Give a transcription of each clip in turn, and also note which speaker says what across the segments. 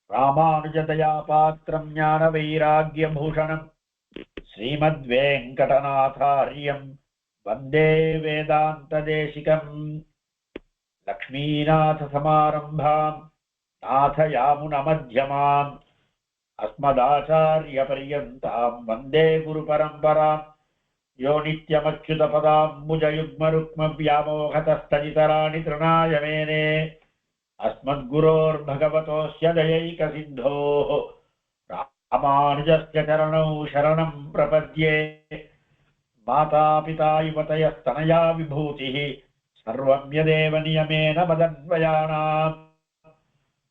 Speaker 1: ராமானுஜதயா பாத்திரம் ஞான வைராகியபூஷணம் ஸ்ரீமத்வேங்கடநாதாரியம் வந்தே வேதாந்ததேசிகம். லக்ஷ்மீநாதசமாரம்பாம் நாதயாமுனமத்யமாம் அஸ்மதாச்சாரியபர்யந்தாம் வந்தே குருபரம்பராம். யோ நித்யமच्युतपदाम्बुजयुग्मरुक्मव्यामोहतस्तदितराणि तृणाय मेने अस्मद्गुरोर्भगवतोऽस्य दयैकसिन्धोः रामानुजस्य चरणौ शरणं प्रपद्ये. मातापिता युवतयस्तनया विभूतिः सर्वं यदेव नियमेन मदन्वयानाम्.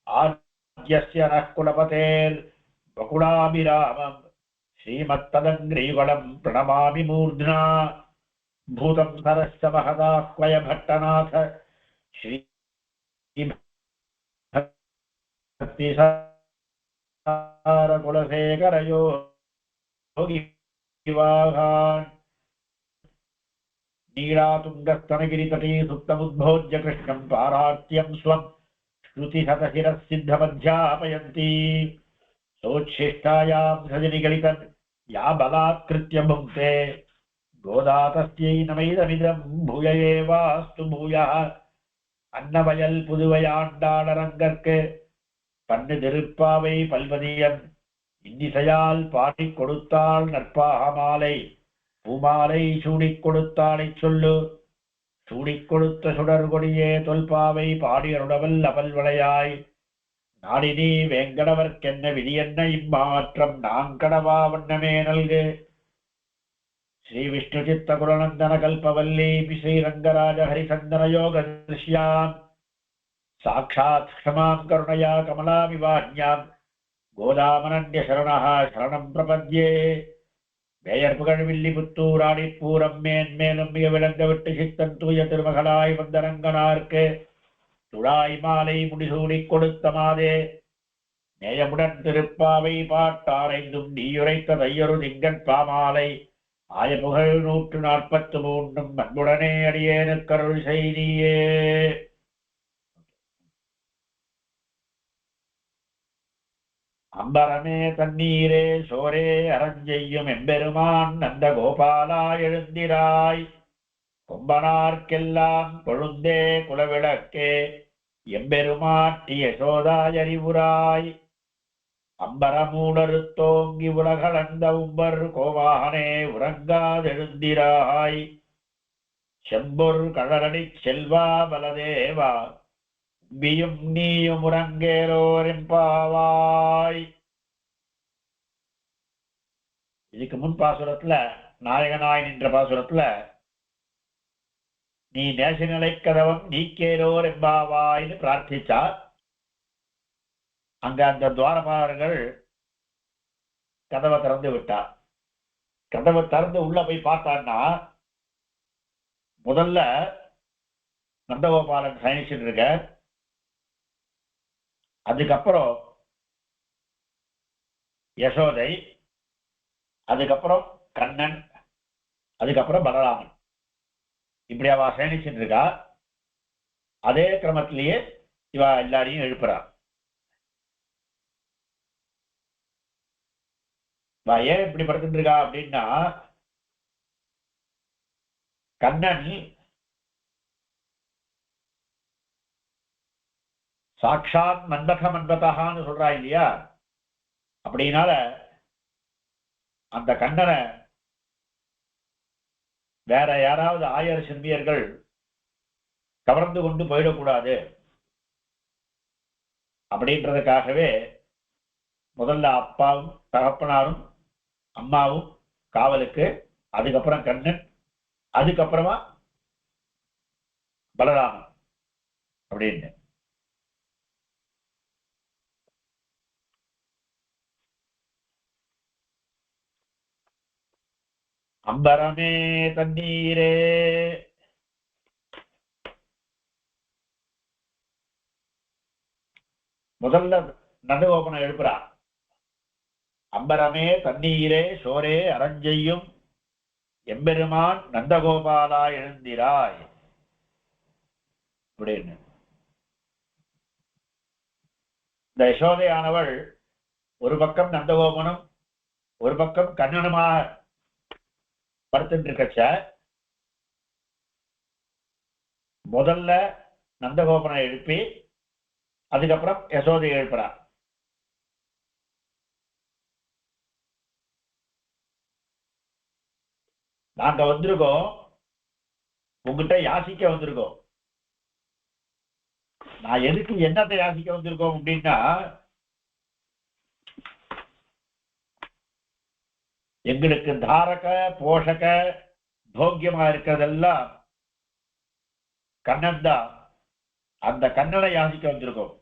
Speaker 1: आद्यस्य नः कुलपतेर्वकुलाभिरामम् श्रीमत्तदङ्घ्रियुगलं प्रणमामि मूर्ध्ना. भूतं सरश्च महदाह्वय भट्टनाथ श्री भक्तिसारकुलशेखरयो योगिवाहान् नीलातुङ्गस्तनगिरितटे सुप्तमुद्भोज्य कृष्णं पारार्त्यं स्वं श्रुतिशतशिरः सिद्धमध्यापयन्ती. सोच्छिष्टायां सजनिगलितं या बलात्कृत्य भुङ्क्ते गोदातस्यै नमैदमिदं भूय एवास्तु भूयः. அன்னவயல் புதுவையாண்டாளரங்கற்கு பன்னு திருப்பாவை பல்வதியம் இன்னிசையால் பாடிக் கொடுத்தாள் நற்பாக மாலை. பூமாலை சூடிக் கொடுத்தாளை சொல்லு சூடிக் கொடுத்த சுடர் கொடியே தொல்பாவை பாடியருடவல் அபல்வளையாய். நாடினி வேங்கடவர்க்கென்ன விதியென்ன இம்மாற்றம் நாங்கடவா வண்ணமே நல்கு. श्री विष्णु चित्त गुरुनंदन कल्पवल्ली श्री रंगराज हरिचंदन योग दृश्याम साक्षात् क्षमां करुणया कमलामिवाज्ञां गोदामनन्य शरणः शरणं प्रपद्ये. வேயர் புகழ்வில்லி புத்தூராடி பூரம் மேன்மேலும் மிக விளங்க விட்டு சித்தன் தூய திருமகளாய் வந்தரங்கனார்க்கு துழாய் மாலை முடிசூடிக் கொடுத்த மாதே. நேயமுடன் திருப்பாவை பாட்டாரைந்தும் நீயுரைத்த தையொரு திங்கன் பாமாலை ஆய புகழ் 143 அன்புடனே அடியேனுக்கருள் செய்தியே. அம்பரமே தண்ணீரே சோரே அரஞ்செய்யும் எம்பெருமான் நந்த கோபாலா எழுந்திராய். கொம்பனார்க்கெல்லாம் கொழுந்தே குலவிளக்கே எம்பெருமாட்டி யசோதாயறிவுராய். அம்பரமூடருத்தோங்கி உலகளந்த உம்பர் கோவாகனே உறங்காதெழுந்திராய். செம்பொர் கழலடி செல்வா பலதேவா உம்பியும் நீயும் உறங்கேலோரெம்பாவாய். இதுக்கு முன் பாசுரத்துல நாயகனாய் நின்ற பாசுரத்துல நீ நேசநிலை கதவம் நீக்கேலோர் எம்பாவாய்னு பிரார்த்திச்சார். அங்க அந்த துவாரபாலர்கள் கதவை திறந்து விட்டார். கதவை திறந்து உள்ள போய் பார்த்தான்னா முதல்ல நந்தகோபாலன் சயனிச்சுட்டு இருக்க, அதுக்கப்புறம் யசோதை, அதுக்கப்புறம் கண்ணன், அதுக்கப்புறம் பலராமன், இப்படி அவ சயனிச்சுட்டு இருக்கா. அதே கிரமத்திலேயே இவ எல்லாரையும் எழுப்புறா. ஏன் இப்படி படுத்துட்டு இருக்கா அப்படின்னா, கண்ணன் சாட்சாத் மன்மத மன்மதகான்னு சொல்றா இல்லையா. அப்படின்னால அந்த கண்ணனை வேற யாராவது ஆயர் சிற்பியர்கள் கவர்ந்து கொண்டு போயிடக்கூடாது அப்படின்றதுக்காகவே முதல்ல அப்பாவும் தகப்பனாரும் அம்மாவும் காவலுக்கு, அதுக்கப்புறம் கண்ணன், அதுக்கப்புறமா பலராமன் அப்படின்னு. அம்பரமே தண்ணீரே முதல்ல நந்தகோபனை எழுப்புறா. அம்பரமே தண்ணீரே சோரே அரஞ்செய்யும் எம்பெருமான் நந்தகோபாலா எழுந்திராய் அப்படின்னு. இந்த யசோதையானவள் ஒரு பக்கம் நந்தகோபனும் ஒரு பக்கம் கண்ணனுமாக படுத்துட்டு இருக்கச்ச முதல்ல நந்தகோபனை எழுப்பி அதுக்கப்புறம் யசோதை எழுப்புறார். நாங்க வந்திருக்கோம், உங்ககிட்ட யாசிக்க வந்திருக்கோம். நான் எதுக்கு என்னத்தை யாசிக்க வந்திருக்கோம் அப்படின்னா, எங்களுக்கு தாரக போஷக போக்கியமா இருக்கிறதெல்லாம் கண்ணன் தான். அந்த கண்ணனை யாசிக்க வந்திருக்கோம்.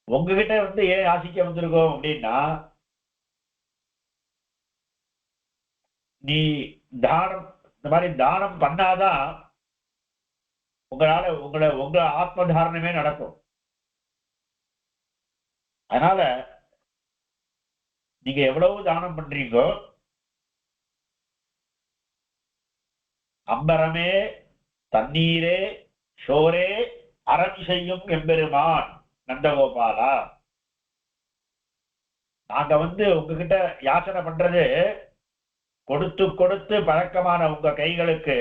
Speaker 1: உங்ககிட்ட வந்து ஏன் யாசிக்க வந்திருக்கோம் அப்படின்னா, நீ தானம் இந்த மாதிரி தானம் பண்ணாதான் உங்களால உங்க ஆத்ம தாரணமே நடக்கும். அதனால நீங்க எவ்வளவு தானம் பண்றீங்கோ, அம்பரமே தண்ணீரே சோரே அறம் செய்யும் எம்பெருமான் நந்தகோபாலா, நாங்க வந்து உங்ககிட்ட யாசனை பண்றது கொடுத்து கொடுத்து பழக்கமான உங்க கைகளுக்கு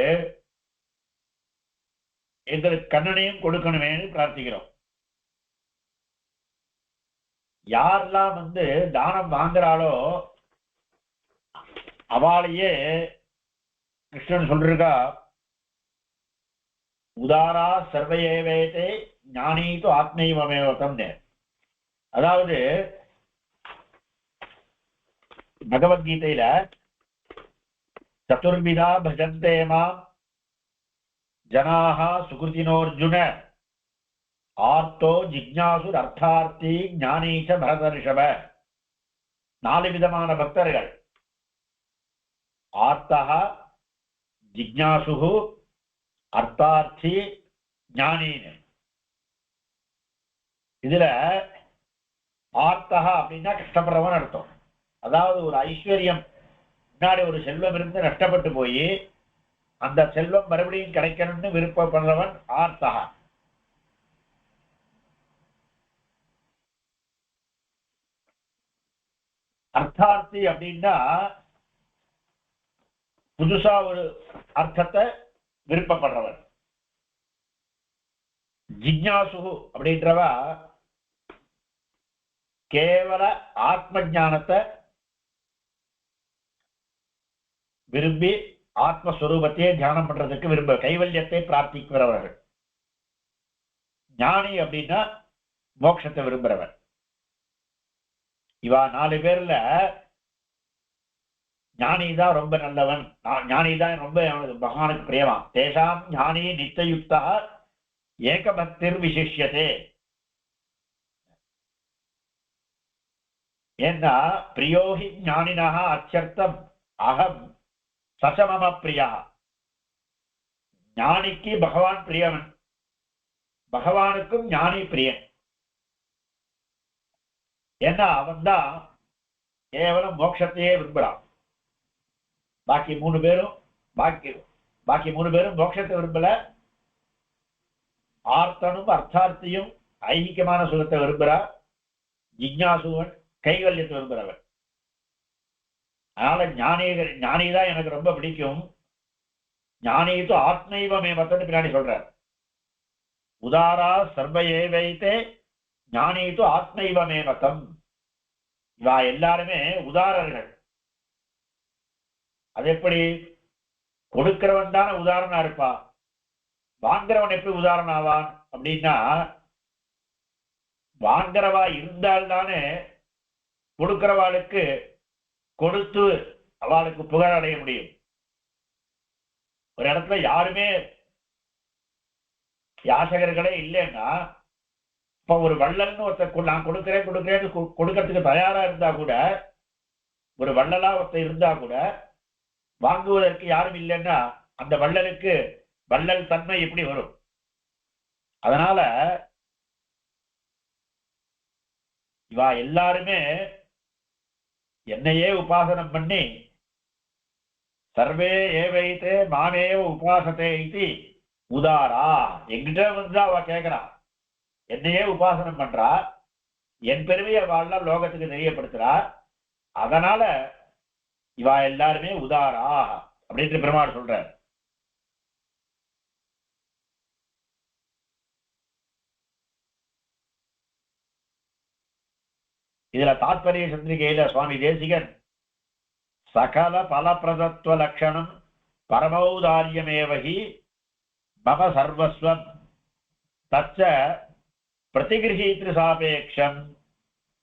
Speaker 1: எங்களுக்கு கண்ணனையும் கொடுக்கணுமேனு பிரார்த்திக்கிறோம். யாரெல்லாம் வந்து தானம் வாங்குறாளோ அவளையே கிருஷ்ணன் சொல்றா, உதாரா சர்வயேவேதே ஞானீது ஆத்மைவமேவதம். அதாவது பகவத்கீதையில சதுர்விதா பஜந்தே மாம் ஜனாஹ சுகிருதினோர்ஜுன ஆர்த்தோ ஜிக்ஞாசுர் அர்த்தார்த்தி ஞானீச்ச பரதர்ஷப. 4 விதமான பக்தர்கள், ஆர்த்தஹ ஜிக்ஞாசு அர்த்தார்த்தி ஞானின்னு. இதுல ஆர்த்தஹா அப்படின்னா கஷ்டப்படுறவன் அர்த்தம். அதாவது ஒரு ஐஸ்வர்யம், முன்னாடி ஒரு செல்வம் இருந்து நஷ்டப்பட்டு போய் அந்த செல்வம் மறுபடியும் கிடைக்கணும்னு விருப்பப்படுறவன் ஆர்த்தஹா. அர்த்தார்த்தி அப்படின்னா புதுசா ஒரு அர்த்தத்தை விருப்பப்படுறவன். ஜிக்ஞாசு அப்படின்றவ கேவல ஆத்ம ஞானத்தை விரும்பி ஆத்மஸ்வரூபத்தையே தியானம் பண்றதுக்கு விரும்ப கைவல்யத்தை பிரார்த்திக்கிறவர்கள். ஞானி அப்படின்னா மோட்சத்தை விரும்புறவன். இவா 4 பேர்ல ஞானிதான் ரொம்ப நல்லவன், ஞானிதான் ரொம்ப பகவானுக்கு பிரியமா. தேசாம் ஞானி நித்தியுக்தா ஏகபக்திர் விசிஷ்யதே. ஏன்னா பிரியோஹி ஞானினா அச்சர்த்தம் அகம் சசமம பிரியா. ஞானிக்கு பகவான் பிரியவன், பகவானுக்கும் ஞானி பிரியன். ஏன்னா அவன் தான் கேவலம் மோட்சத்தையே விரும்புறான். பாக்கி 3 பேரும் மோட்சத்தை விரும்பல. ஆர்த்தனும் அர்த்தார்த்தியும் ஐகிகமான சுகத்தை விரும்புறா. ஜிக்ஞாசுவன் கைவல்யத்தை விரும்புறவன். அதனால ஞானிதான் எனக்கு ரொம்ப பிடிக்கும். ஞானித்து ஆத்மைவமே மத்தன்னு பின்னாடி சொல்றார். உதாரா சர்வயேவைத்தே ஞானித்து ஆத்மைவமே மதம். இவா எல்லாருமே உதாரர்கள். அது எப்படி? கொடுக்கிறவன் தானே உதாரணம் இருப்பா, வாங்குறவன் எப்படி உதாரணம் ஆவான் அப்படின்னா, வாங்குறவா இருந்தால்தானே கொடுக்கிறவாளுக்கு கொடுத்து அவளுக்கு புகழ் அடைய முடியும். ஒரு இடத்துல யாருமே யாசகர்களே இல்லைன்னா, இப்ப ஒரு வள்ளல்னு ஒருத்தர் நான் கொடுக்கிறேன்னு கொடுக்கறதுக்கு தயாரா இருந்தா கூட, ஒரு வள்ளலா ஒருத்தர் இருந்தா கூட வாங்குவதற்கு யாரும் இல்லைன்னா அந்த வள்ளலுக்கு வள்ளல் தன்மை எப்படி வரும்? அதனால இவா எல்லாருமே என்னையே உபாசனம் பண்ணி சர்வே ஏவைத்தே மாமேவ உபாசத்தே இது உதாரா. எங்கிட்ட வந்து அவ கேட்கிறா, என்னையே உபாசனம் பண்றா, என் பெருமையை வாழ்லாம் லோகத்துக்கு தெரியப்படுத்துறா. அதனால இவா எல்லாருமே உதாரா அப்படின்ட்டு பெருமாள் சொல்றார். இதுல தாத்பரிய சந்திரிகையில சுவாமி தேசிகன் சகல பலப்பிரதத்துவ லட்சணம் பரமௌதாரியமேவகி மம சர்வஸ்வம் தச்ச பிரதிகிரகீத்ரு சாபேக்ஷம்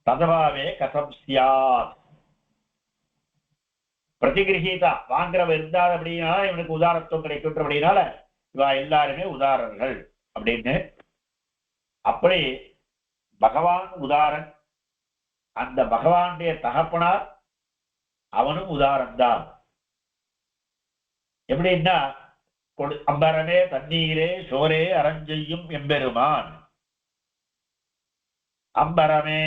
Speaker 1: ததபாவே கதம் சியாத். பிரதிகிரகீதா வாங்குறவ இருந்தால் அப்படின்னா இவனுக்கு உதாரத்துவம் கிடைக்கும் அப்படின்னால இவா எல்லாருமே உதாரர்கள் அப்படின்னு. அப்படி பகவான் உதாரன், அந்த பகவானுடைய தகப்பனார் அவனும் உதாரன்தான். எப்படின்னா அம்பரமே தண்ணீரே சோரே அரஞ்செய்யும் எம்பெருமான். அம்பரமே,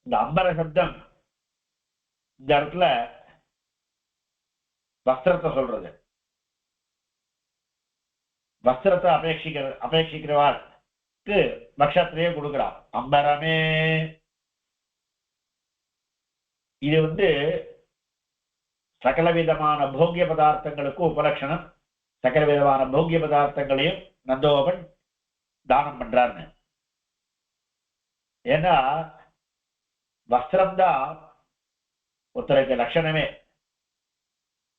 Speaker 1: இந்த அம்பர சப்தம் இந்த இடத்துல வஸ்திரத்தை சொல்றது. வஸ்திரத்தை அபேட்சிக்கிறவாருக்கு நட்சத்திரையே கொடுக்கிறான். அம்பரமே இது சகல விதமான போக்கிய பதார்த்தங்களுக்கு உபலட்சணம். சகல விதமான போக்கிய பதார்த்தங்களையும் நந்தகோபன் தானம் பண்றாருன்னு. ஏன்னா வஸ்திரம்தான் ஒருத்தருக்கு லட்சணமே.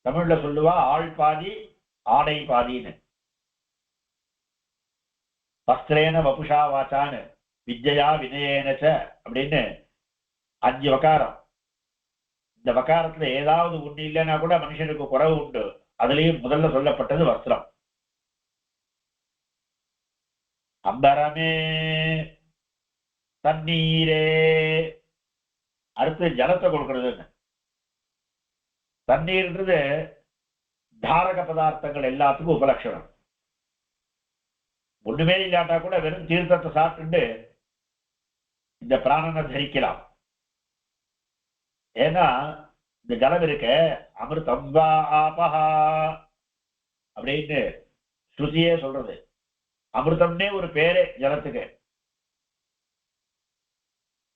Speaker 1: தமிழ்ல சொல்லுவா ஆள் பாதி ஆடை பாதின்னு. வஸ்திரேன வபுஷா வாச்சான்னு வித்யா வினயேனச்ச அப்படின்னு 5 வகாரம். இந்த வகாரத்துல ஏதாவது ஒண்ணு இல்லைன்னா கூட மனுஷனுக்கு குறைவு உண்டு. அதுலயும் முதல்ல சொல்லப்பட்டது வஸ்திரம். அம்பரமே தண்ணீரே, அடுத்து ஜலத்தை கொடுக்கறதுன்னு. தண்ணீர்ன்றது தாரக பதார்த்தங்கள் எல்லாத்துக்கும் உபலட்சணம். ஒண்ணுமே இல்லாட்டா கூட வெறும் தீர்த்தத்தை சாப்பிட்டு இந்த பிராணனை தரிக்கலாம். ஏன்னா இந்த ஜலம் இருக்க அமிர்தம் வா ஆபஹா அப்படின்னு ஸ்ருதியே சொல்றது. அமிர்தம்னே ஒரு பேரே ஜலத்துக்கு.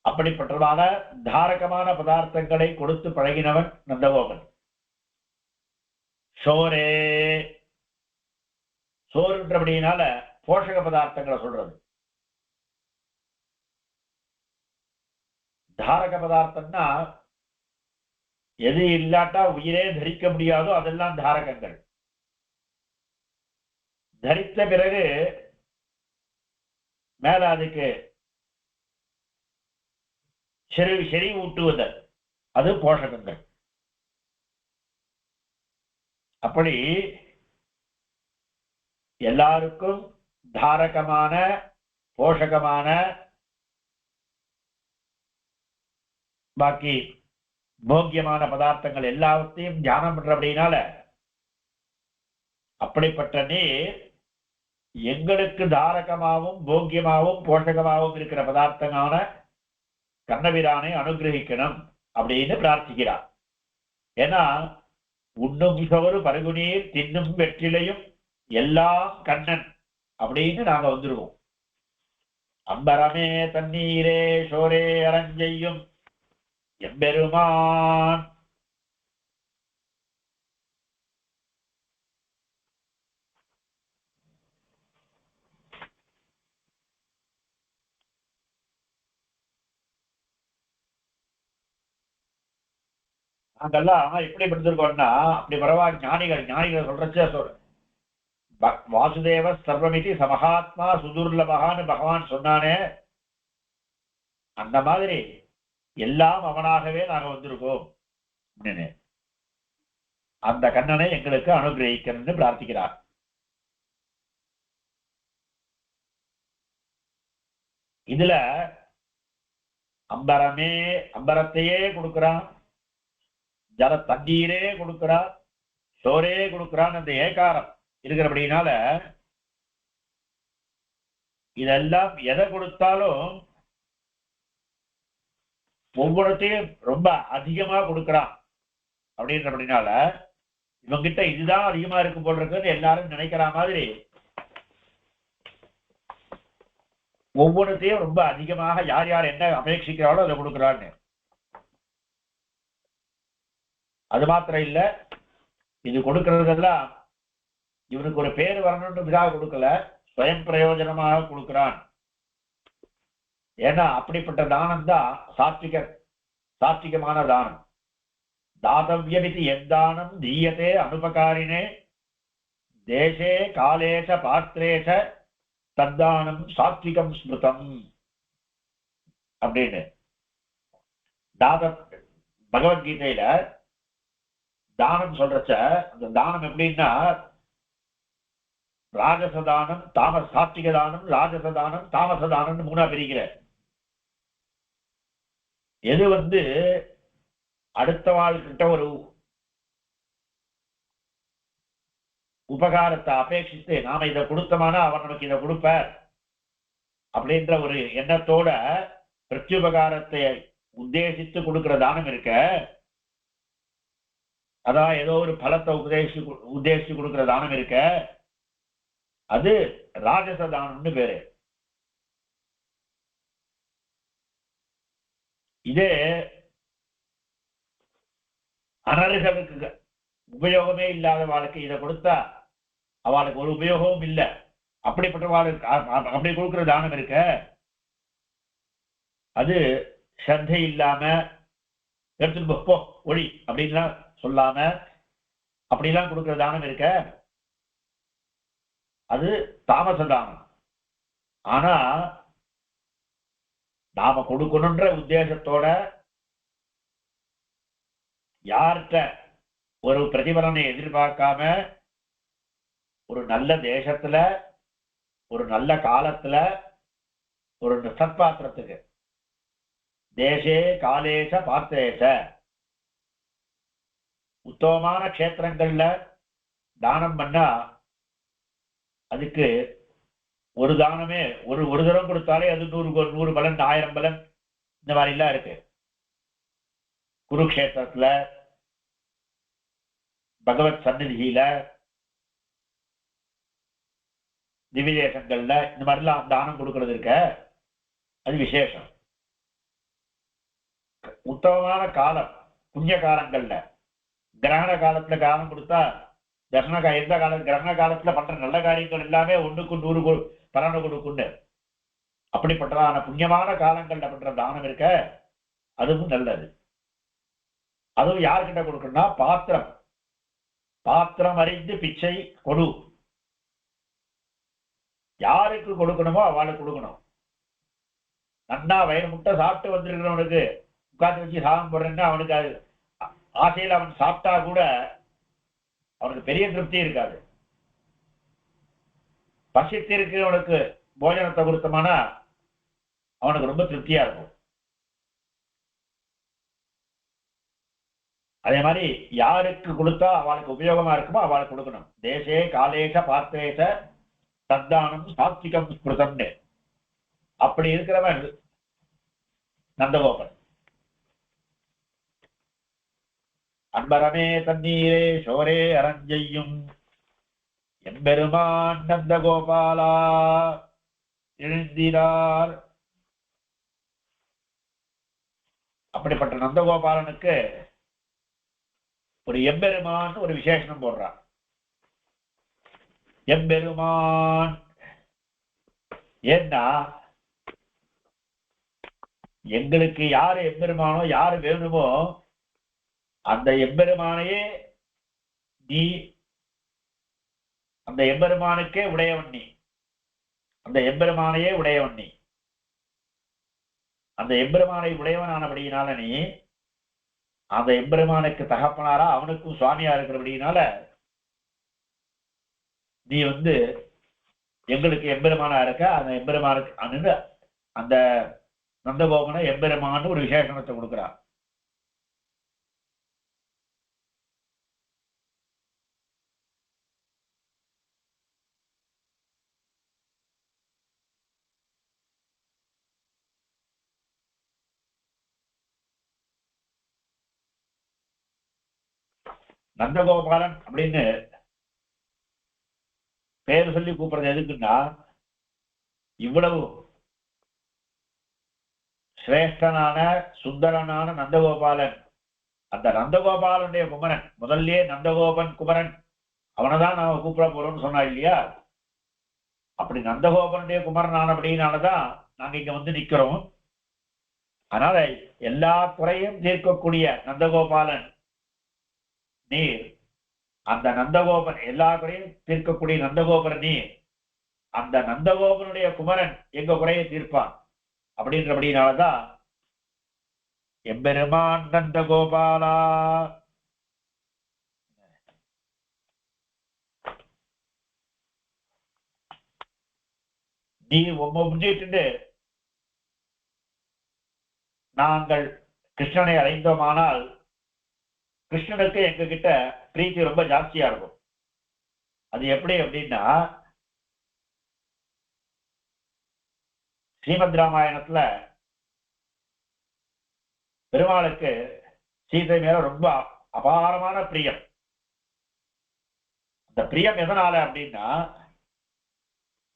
Speaker 1: அப்படிப்பட்டதான தாரகமான பதார்த்தங்களை கொடுத்து பழகினவன் நந்தகோபன். சோரே, சோறுன்றபடினால போஷக பதார்த்தங்களை சொல்றது. தாரக பதார்த்தம்னா எது இல்லாட்டா உயிரே தரிக்க முடியாதோ அதெல்லாம் தாரகங்கள். தரித்த பிறகு மேல அதுக்கு செறி ஊட்டுவதல், அது போஷகங்கள். அப்படி எல்லாருக்கும் தாரகமான போஷகமான பாக்கி போக்கியமான பதார்த்தங்கள் எல்லாத்தையும் தியானம் பண்ற அப்படின்னால அப்படிப்பட்ட நீர் எங்களுக்கு தாரகமாகவும் போக்கியமாகவும் போஷகமாகவும் இருக்கிற பதார்த்தமான கண்ணபிரானை அனுகிரகிக்கணும் அப்படின்னு பிரார்த்திக்கிறார். ஏன்னா உண்ணும் சோறு பருகுநீர் தின்னும் வெற்றிலையும் எல்லாம் கண்ணன் அப்படின்னு நாங்க வந்துருவோம். அம்பரமே தண்ணீரே சோரே அரஞ்செய்யும் எம்பெருமான். நாங்கெல்லாம் எப்படி படுத்திருக்கோம்னா அப்படி வரவா ஞானிகள் சொல்றச்சே வாசுதேவ சர்வமிதி சமஹாத்மா சுதுர்லபகான்னு பகவான் சொன்னானே, அந்த மாதிரி எல்லாம் அவனாகவே நாங்க வந்திருக்கோம். அந்த கண்ணனை எங்களுக்கு அனுகிரகிக்கணும்னு பிரார்த்திக்கிறார். இதுல அம்பரமே, அம்பரத்தையே கொடுக்கிறான், ஜல தண்ணீரே கொடுக்கிறான், சோரே கொடுக்கிறான். அந்த ஏகாரம் இருக்கிறபடினால இதெல்லாம் எதை கொடுத்தாலும் ஒவ்வொருத்தையும் ரொம்ப அதிகமா கொடுக்கிறான் அப்படின்றபடினால இவங்கிட்ட இதுதான் அதிகமா இருக்கு போல் இருக்குன்னு எல்லாரும் நினைக்கிற மாதிரி ஒவ்வொருத்தையும் ரொம்ப அதிகமாக யார் யார் என்ன அபேட்சிக்கிறாளோ அதை கொடுக்குறான்னு. அது மாத்திரம் இல்ல, இது கொடுக்கறதெல்லாம் இவனுக்கு ஒரு பேர் வரணுன்றதுக்காக கொடுக்கல, ஸ்வயம் பிரயோஜனமாக கொடுக்கிறான். ஏன்னா அப்படிப்பட்ட தானம் தான் சாத்விகமான தானம். தாதவியமிதி எத்தானம் தீயத்தே அனுபகாரினே தேசே காலேச பாத்திரேச தத்தானம் சாத்விகம் ஸ்மிருதம் அப்படின்னு பகவத்கீதையில தானம் சொல்றச்ச, அந்த தானம் எப்படின்னா ராஜசதானம் சாத்விக தானம், ராஜசதானம், தாமசதானம் மூணா பிரிக்கிற. எது அடுத்த வாழ்கிட்ட ஒரு உபகாரத்தை அபேட்சித்து நாம இதை கொடுத்தோம்னா அவர் நமக்கு இதை கொடுப்பார் அப்படின்ற ஒரு எண்ணத்தோட பிரத்யுபகாரத்தை உத்தேசித்து கொடுக்கிற தானம் இருக்க, அதான் ஏதோ ஒரு பலத்தை உத்தேசித்து கொடுக்கிற தானம் இருக்க, அது ராஜச தானம்னு பேரு. இது அனர்ஹனுக்கு உபயோகமே இல்லாத வாழ்க்கை இதை கொடுத்தா அவளுக்கு ஒரு உபயோகமும் இல்லை. அப்படிப்பட்ட வாழ்க்கை அப்படி கொடுக்கிற தானம் இருக்க, அது ஸ்ரத்தை இல்லாம எடுத்துட்டு போ ஒளி அப்படின்லாம் சொல்லாம அப்படிலாம் கொடுக்கிற தானம் இருக்க, அது தாமச தானம். ஆனா நாம கொடுக்கணுன்ற உத்தேசத்தோட யார்கிட்ட ஒரு பிரதிபலனை எதிர்பார்க்காம ஒரு நல்ல தேசத்துல ஒரு நல்ல காலத்துல ஒரு சத்பாத்திரத்துக்கு தேசே காலேச பாத்திரேச உத்தமமான க்ஷேத்திரங்கள்ல தானம் பண்ணா அதுக்கு ஒரு தானமே ஒரு தரம் கொடுத்தாலே அது 100 பலன் 1000 பலன் இந்த மாதிரி எல்லாம் இருக்கு. குருக்ஷேத்திரத்துல பகவத் சந்நிதியில திவ்யதேசங்கள்ல இந்த மாதிரிலாம் தானம் கொடுக்கறது இருக்க, அது விசேஷம். உத்தமமான காலம் புண்ணிய காலங்கள்ல கிரகண காலத்துல தானம் கொடுத்தா எந்த காலம் கிரகண காலத்துல பண்ற நல்ல காரியங்கள் எல்லாமே 1க்கு 100 பலனை கொடுக்குண்டு. அப்படிப்பட்டதான புண்ணியமான காலங்கள்ல பண்ற தானம் இருக்க, அதுவும் நல்லது. அதுவும் யாருக்கிட்ட கொடுக்கணும்னா பாத்திரம் அறிந்து பிச்சை கொடு. யாருக்கு கொடுக்கணுமோ அவளுக்கு கொடுக்கணும். நன்னா வயிறு முட்டை சாப்பிட்டு வந்திருக்கிறவனுக்கு உட்காந்து வச்சு சாதம் போடுறேன்னா அவனுக்கு அது ஆசையில் அவன் சாப்பிட்டா கூட அவனுக்கு பெரிய திருப்தி இருக்காது. பசித்து இருக்கிறவனுக்கு போஜனத்தை கொடுத்தோம்னா அவனுக்கு ரொம்ப திருப்தியா இருக்கும். அதே மாதிரி யாருக்கு கொடுத்தா அவளுக்கு உபயோகமா இருக்குமோ அவளுக்கு கொடுக்கணும். தேசே காலேச பாத்திரேச தத்தானம் சாத்விகம் ஸ்மிருதம்னு அப்படி இருக்கிறவன் நந்தகோபன். அன்பரமே தண்ணீரே சோரே அரஞ்செய்யும் எம்பெருமான் நந்தகோபாலா எழுந்தினார். அப்படிப்பட்ட நந்தகோபாலனுக்கு ஒரு எம்பெருமான் ஒரு விசேஷனம் போடுறான். எம்பெருமான் ஏன்னா எங்களுக்கு யாரு எம்பெருமானோ யாரு வேணுமோ அந்த எம்பெருமானையே நீ அந்த எம்பெருமானுக்கே உடையவன் நீ, அந்த எம்பெருமானையே உடையவன் நீ, அந்த எம்பெருமானை உடையவனானபடியினால நீ அந்த எம்பெருமானுக்கு தகப்பனாரா அவனுக்கும் சுவாமியா இருக்கிறபடினால நீ எங்களுக்கு எம்பெருமானா இருக்க. அந்த எம்பெருமானுக்கு அந்த நந்தகோபனை எம்பெருமான்னு ஒரு விசேஷணத்தை கொடுக்கிறார். நந்தகோபாலன் அப்படின்னு பேர் சொல்லி கூப்பிடுறது எதுக்குன்னா, இவ்வளவு சிரேஷ்டனான சுந்தரனான நந்தகோபாலன், அந்த நந்தகோபாலனுடைய குமரன், முதல்ல நந்தகோபன் குமரன் அவனைதான் நாம கூப்பிட போறோம்னு சொன்னா இல்லையா? அப்படி நந்தகோபனுடைய குமரன் அப்படின்னாலதான் நாங்க இங்க வந்து நிக்கிறோம். அதனால எல்லா குறையும் தீர்க்கக்கூடிய நந்தகோபாலன் நீர், அந்த நந்தகோபன் எல்லா குறையும் தீர்க்கக்கூடிய நந்தகோபுரன் நீர், அந்த நந்தகோபனுடைய குமரன் எங்க குறையை தீர்ப்பான் அப்படின்றபடினாலதான் எம்பெருமான் நந்தகோபாலா. நீ முன்னிட்டு நாங்கள் கிருஷ்ணனை அடைந்தோமானால் கிருஷ்ணனுக்கு எங்க கிட்ட பிரீத்தி ரொம்ப ஜாஸ்தியா இருக்கும். அது எப்படி அப்படின்னா, ஸ்ரீமத் ராமாயணத்துல பெருமாளுக்கு சீதை மேல ரொம்ப அபாரமான பிரியம். அந்த பிரியம் எதனால அப்படின்னா,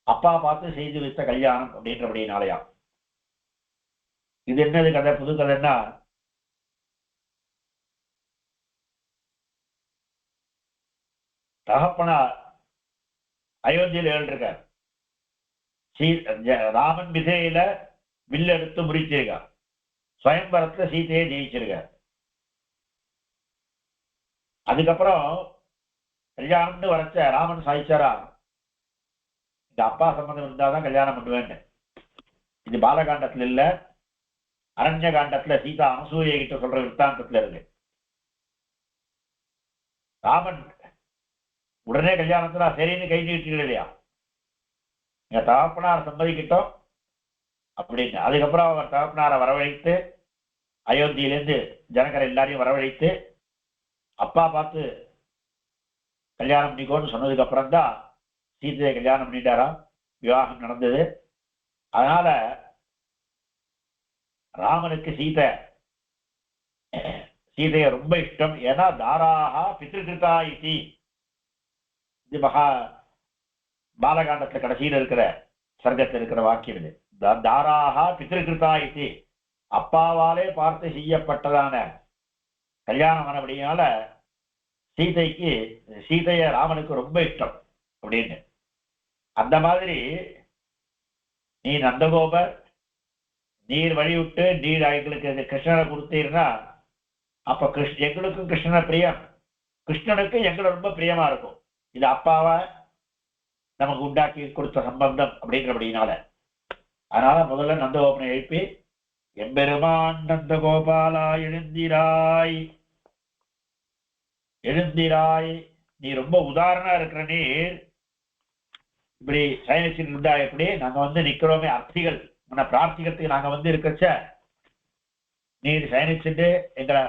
Speaker 1: அப்பா பார்த்து செய்து வைத்த கல்யாணம் அப்படின்றபடினாலயா. இது என்னது கதை, புது கதைன்னா, தகப்பனா அயோத்தியில் ஏழ்ருக்கார். ராமன் விதையில வில்லு எடுத்து முறிச்சிருக்கார். சுயம்பரத்துல சீதையை ஜெயிச்சிருக்கார். அதுக்கப்புறம் கல்யாணம்னு வரைச்ச ராமன் சாய்ச்சாரா, இந்த அப்பா சம்பந்தம் இருந்தாதான் கல்யாணம் பண்ணுவேன்னு. இது பாலகாண்டத்துல இல்ல, அரண்ய காண்டத்துல சீதா அனசூயை கிட்ட சொல்ற விற்த்தாந்தத்துல இருக்கு. ராமன் உடனே கல்யாணத்துல சரின்னு கை நீட்டிகள் இல்லையா, எங்க தகப்பனார் சம்மதிக்கிட்டோம் அப்படின்னு. அதுக்கப்புறம் அவர் தகப்பனாரை வரவழைத்து அயோத்தியிலேருந்து ஜனகரை எல்லாரையும் வரவழைத்து அப்பா பார்த்து கல்யாணம் பண்ணிக்கோன்னு சொன்னதுக்கு அப்புறம் தான் சீதையை கல்யாணம் பண்ணிட்டாரா, விவாகம் நடந்தது. அதனால ராமனுக்கு சீதையை ரொம்ப இஷ்டம். ஏன்னா தாராகா பித்ருகிருதா இதி, இது மகா பாலகாண்டத்துல கடைசியில் இருக்கிற சர்க்கத்தில் இருக்கிற வாக்கியம். இது தாராகா பித்ருகிருதா இதி, அப்பாவாலே பார்த்து செய்யப்பட்டதான கல்யாணம் ஆனபடியால சீதைய ராமனுக்கு ரொம்ப இஷ்டம் அப்படின்னு. அந்த மாதிரி நீ நந்தகோபர் நீர் வழிவிட்டு நீர் எங்களுக்கு கிருஷ்ணனை கொடுத்தீர்னா, அப்ப எங்களுக்கும் கிருஷ்ணன பிரியம், கிருஷ்ணனுக்கு எங்களை ரொம்ப பிரியமா இருக்கும். இது அப்பாவை நமக்கு உண்டாக்கி கொடுத்த சம்பந்தம் அப்படின்றபடினால. அதனால முதல்ல நந்தகோபனை எழுப்பி, எம்பெருமான் நந்தகோபாலா எழுந்திராய் எழுந்திராய், நீ ரொம்ப உதாரணா இருக்கிற நீர் இப்படி சயனிச்சுட்டு இருந்தா எப்படி? நாங்க வந்து நிக்கிறோமே அர்த்திகள் உன்னை பிரார்த்திக்கிறதுக்கு நாங்க வந்து இருக்கச்ச நீர் சயனிச்சுட்டு எங்களை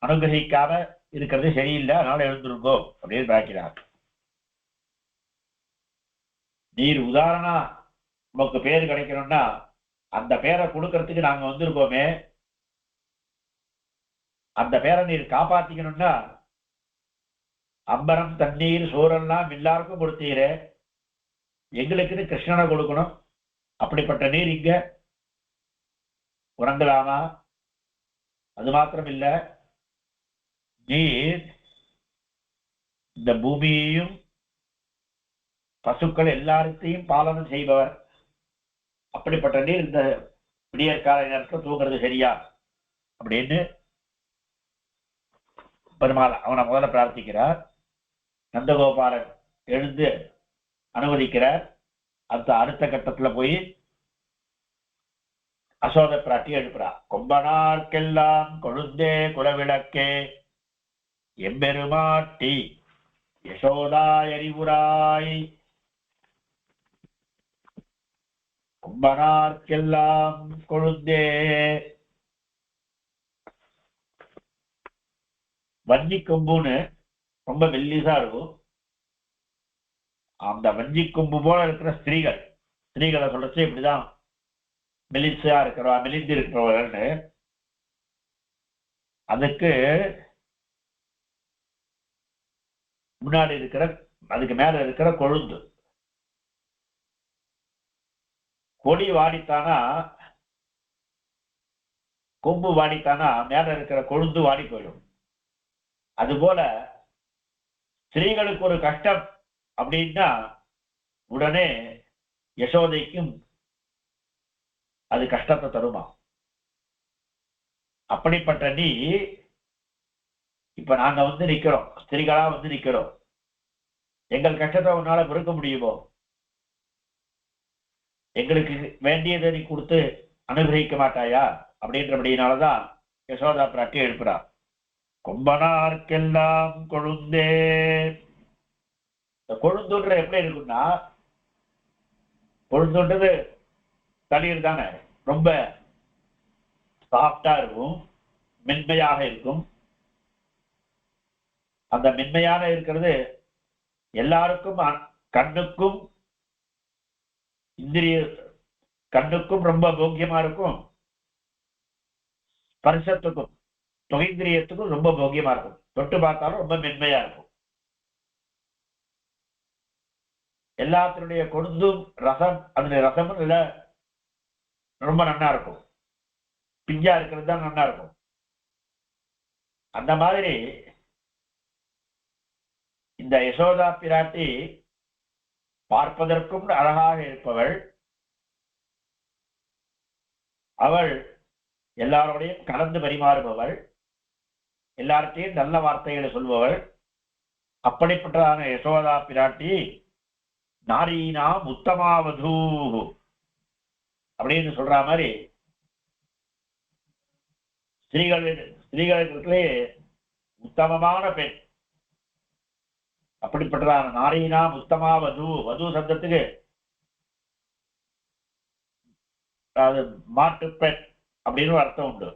Speaker 1: அனுகிரகிக்காம இருக்கிறது சரியில்லை, அதனால எழுந்திருங்கோ அப்படின்னு பிரார்க்கிறார். நீர் உதாரணா உனக்கு பேர் கிடைக்கணும்னா அந்த பேரை கொடுக்கறதுக்கு நாங்க வந்திருக்கோமே, அந்த பேரை நீர் காப்பாத்திக்கணும்னா அம்பரம் தண்ணீர் சோறெல்லாம் எல்லாருக்கும் கொடுத்தீரே, எங்களுக்குன்னு கிருஷ்ணனை கொடுக்கணும். அப்படிப்பட்ட நீர் இங்க உறங்கலாமா? அது மாத்திரம் இல்ல, நீர் இந்த பூமியையும் பசுக்கள் எல்லாத்தையும் பாலனம் செய்பவர். அப்படிப்பட்ட நீர் இந்த விடியற்கால நேரத்தில் தூங்குறது சரியா அப்படின்னு பெருமாள் அவனை முதல்ல பிரார்த்திக்கிறார். நந்தகோபாலன் எழுந்து அனுமதிக்கிறார். அடுத்த கட்டத்துல போய் அசோத பிராட்டி எழுப்புறார். கொம்பனார்க்கெல்லாம் கொழுந்தே குலவிளக்கே எம்பெருமாட்டி யசோதாய் அறிவுராய், கொம்பனார்க்கெல்லாம் கொழுந்தே. வஞ்சி கொம்புன்னு ரொம்ப மெல்லிசா இருக்கும். அந்த வஞ்சி கொம்பு போல இருக்கிற ஸ்திரீகளை சொல்றச்சு இப்படிதான் மெலிசா இருக்கிறவா, மெலிந்து இருக்கிறவர்கள்னு. அதுக்கு முன்னாடி இருக்கிற, அதுக்கு மேல இருக்கிற கொழுந்து கொடி வாடித்தானா கொம்பு வாடித்தானா மேல இருக்கிற கொழுந்து வாடி போயிடும். அதுபோல ஸ்திரீகளுக்கு ஒரு கஷ்டம் அப்படின்னா உடனே யசோதைக்கும் அது கஷ்டத்தை தருமா. அப்படிப்பட்ட நீ இப்ப நாங்க நிக்கிறோம், ஸ்திரீகளா நிக்கிறோம், எங்கள் கஷ்டத்தை உன்னால பொறுக்க முடியுமோ? எங்களுக்கு வேண்டியதை நீ கொடுத்து அனுகிரகிக்க மாட்டாயா அப்படின்றபடியினாலதான் யசோதா பிராட்டி எழுப்புறார். கொம்பனார்க்கெல்லாம் கொழுந்தே. கொழுந்துன்ற எப்படி இருக்குன்னா, கொழுந்துன்றது தண்ணீர் தானே, ரொம்ப சாஃப்டா இருக்கும், மென்மையாக இருக்கும். அந்த மென்மையான இருக்கிறது எல்லாருக்கும் கண்ணுக்கும் இந்திரிய கண்ணுக்கும் ரொம்ப போக்கியமா இருக்கும், ஸ்பர்சத்துக்கும் தொகைந்திரியத்துக்கும் ரொம்ப போக்கியமா இருக்கும். தொட்டு பார்த்தாலும் ரொம்ப மென்மையா இருக்கும். எல்லாத்தினுடைய கொழுந்தும் ரசம், அதுல ரசமும் இல்ல ரொம்ப நன்னா இருக்கும். பிஞ்சா இருக்கிறது தான் நன்னா இருக்கும். அந்த மாதிரி இந்த யசோதா பிராட்டி பார்ப்பதற்கும் அழகாக இருப்பவள். அவள் எல்லாரோடையும் கலந்து பரிமாறுபவள், எல்லார்ட்டையும் நல்ல வார்த்தைகளை சொல்பவள். அப்படிப்பட்டதான யசோதா பிராட்டி நாரீனாம் உத்தமாவது அப்படின்னு சொல்ற மாதிரி ஸ்திரீகளுக்கு உத்தமமான பெண். அப்படிப்பட்டதான நாரீனாம் உத்தமா வது, வது சப்தத்துக்கு அதாவது மாட்டுப்பெண் அப்படின்னு ஒரு அர்த்தம் உண்டு.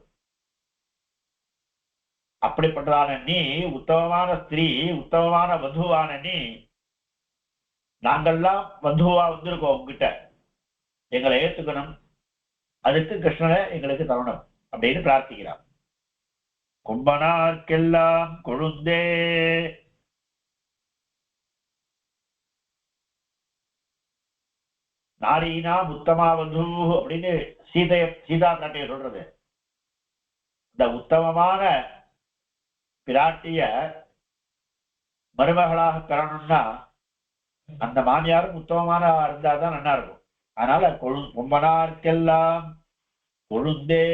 Speaker 1: அப்படிப்பட்டதான நீ உத்தமமான ஸ்திரீ, உத்தமமான வதுவான நீ, நாங்கள்லாம் வதுவா வந்திருக்கோம் உங்ககிட்ட, எங்களை ஏத்துக்கணும், அதுக்கு கிருஷ்ணனை எங்களுக்கு தரணும் அப்படின்னு பிரார்த்திக்கிறார். கொம்பனார்க்கெல்லாம் கொழுந்தே. நாரீனா உத்தமாவது அப்படின்னு சீதா பிராட்டிய சொல்றது. இந்த உத்தமமான பிராட்டிய மருமகளாக பெறணும்னா அந்த மாமியாரும் உத்தமமான இருந்தாதான் நல்லா இருக்கும். அதனால கொம்பனார்க்கெல்லாம் கொழுந்தே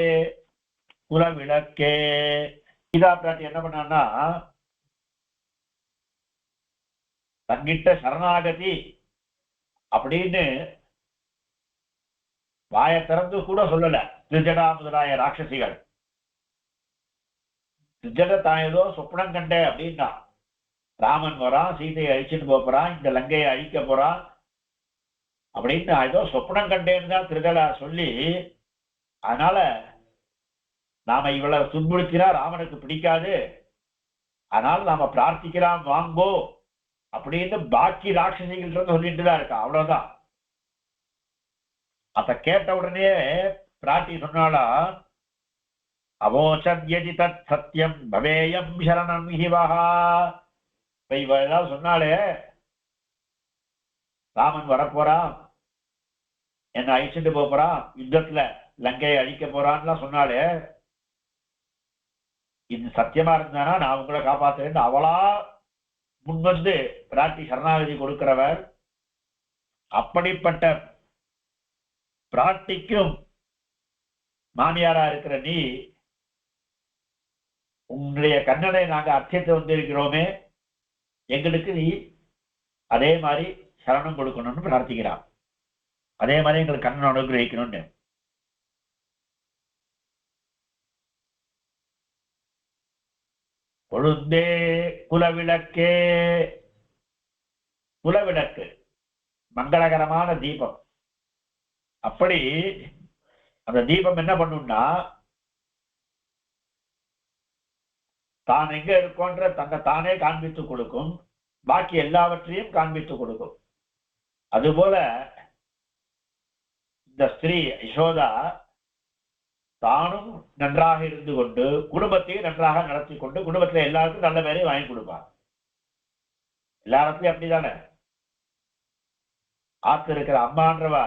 Speaker 1: குலவிளக்கே. சீதா பிராட்டி என்ன பண்ணான்னா, தங்கிட்ட சரணாகதி அப்படின்னு வாயை திறந்து கூட சொல்லல திருஜடா முதலாய ராட்சசிகள். திருஜட தான் ஏதோ சொப்னம் கண்டே அப்படின்னா, ராமன் வரான், சீதையை அழிச்சுட்டு போறான், இந்த லங்கையை அழிக்க போறான் அப்படின்னு ஏதோ சொப்னம் கண்டேன்னு தான் திருஜடா சொல்லி, அதனால நாம இவ்வளவு துன்புறுத்தினா ராமனுக்கு பிடிக்காது, அதனால நாம பிரார்த்திக்கலாம் வாங்கோ அப்படின்னு பாக்கி ராட்சசிகள் சொல்லிட்டு தான் இருக்கா. அவ்வளவுதான். அத கேட்ட உடனே பிராட்டி சொன்னாலா, அவோச்சத்யதி தத் சத்தியம் பவேயம் சரணம் ஹிவஹா. இவெல்லாம் சொன்னாலே ராமன் வரப்போறான், என்ன அழிச்சுட்டு போறான், யுத்தத்துல லங்கையை அழிக்க போறான்னு சொன்னாலே, இது சத்தியமா இருந்தானா நான் உங்களை காப்பாத்துறேன்னு அவளா முன்வந்து பிராட்டி சரணாகதி கொடுக்கிறவர். அப்படிப்பட்ட பிராட்டிக்கும் மாமியாரா இருக்கிற நீ, உன்னுடைய கண்ணனை நாங்க அர்ச்சத்தை வந்திருக்கிறோமே, எங்களுக்கு நீ அதே மாதிரி சரணம் கொடுக்கணும்னு பிரார்த்திக்கிறான். அதே மாதிரி எங்களுக்கு கண்ணன் அனுகிரகிக்கணும்னு. கொழுந்தே குலவிளக்கே. குலவிளக்கு மங்களகரமான தீபம். அப்படி அந்த தீபம் என்ன பண்ணும்னா, தான் எங்க இருக்கோன்ற தன்னை தானே காண்பித்து கொடுக்கும், பாக்கி எல்லாவற்றையும் காண்பித்து கொடுக்கும். அதுபோல இந்த ஸ்திரீ யசோதா தானும் நன்றாக இருந்து கொண்டு குடும்பத்தையும் நன்றாக நடத்தி கொண்டு குடும்பத்துல எல்லாருக்கும் நல்ல வேலையை வாங்கி கொடுப்பார். எல்லாருக்கும் அப்படிதானே. ஆத்து இருக்கிற அம்மான்றவா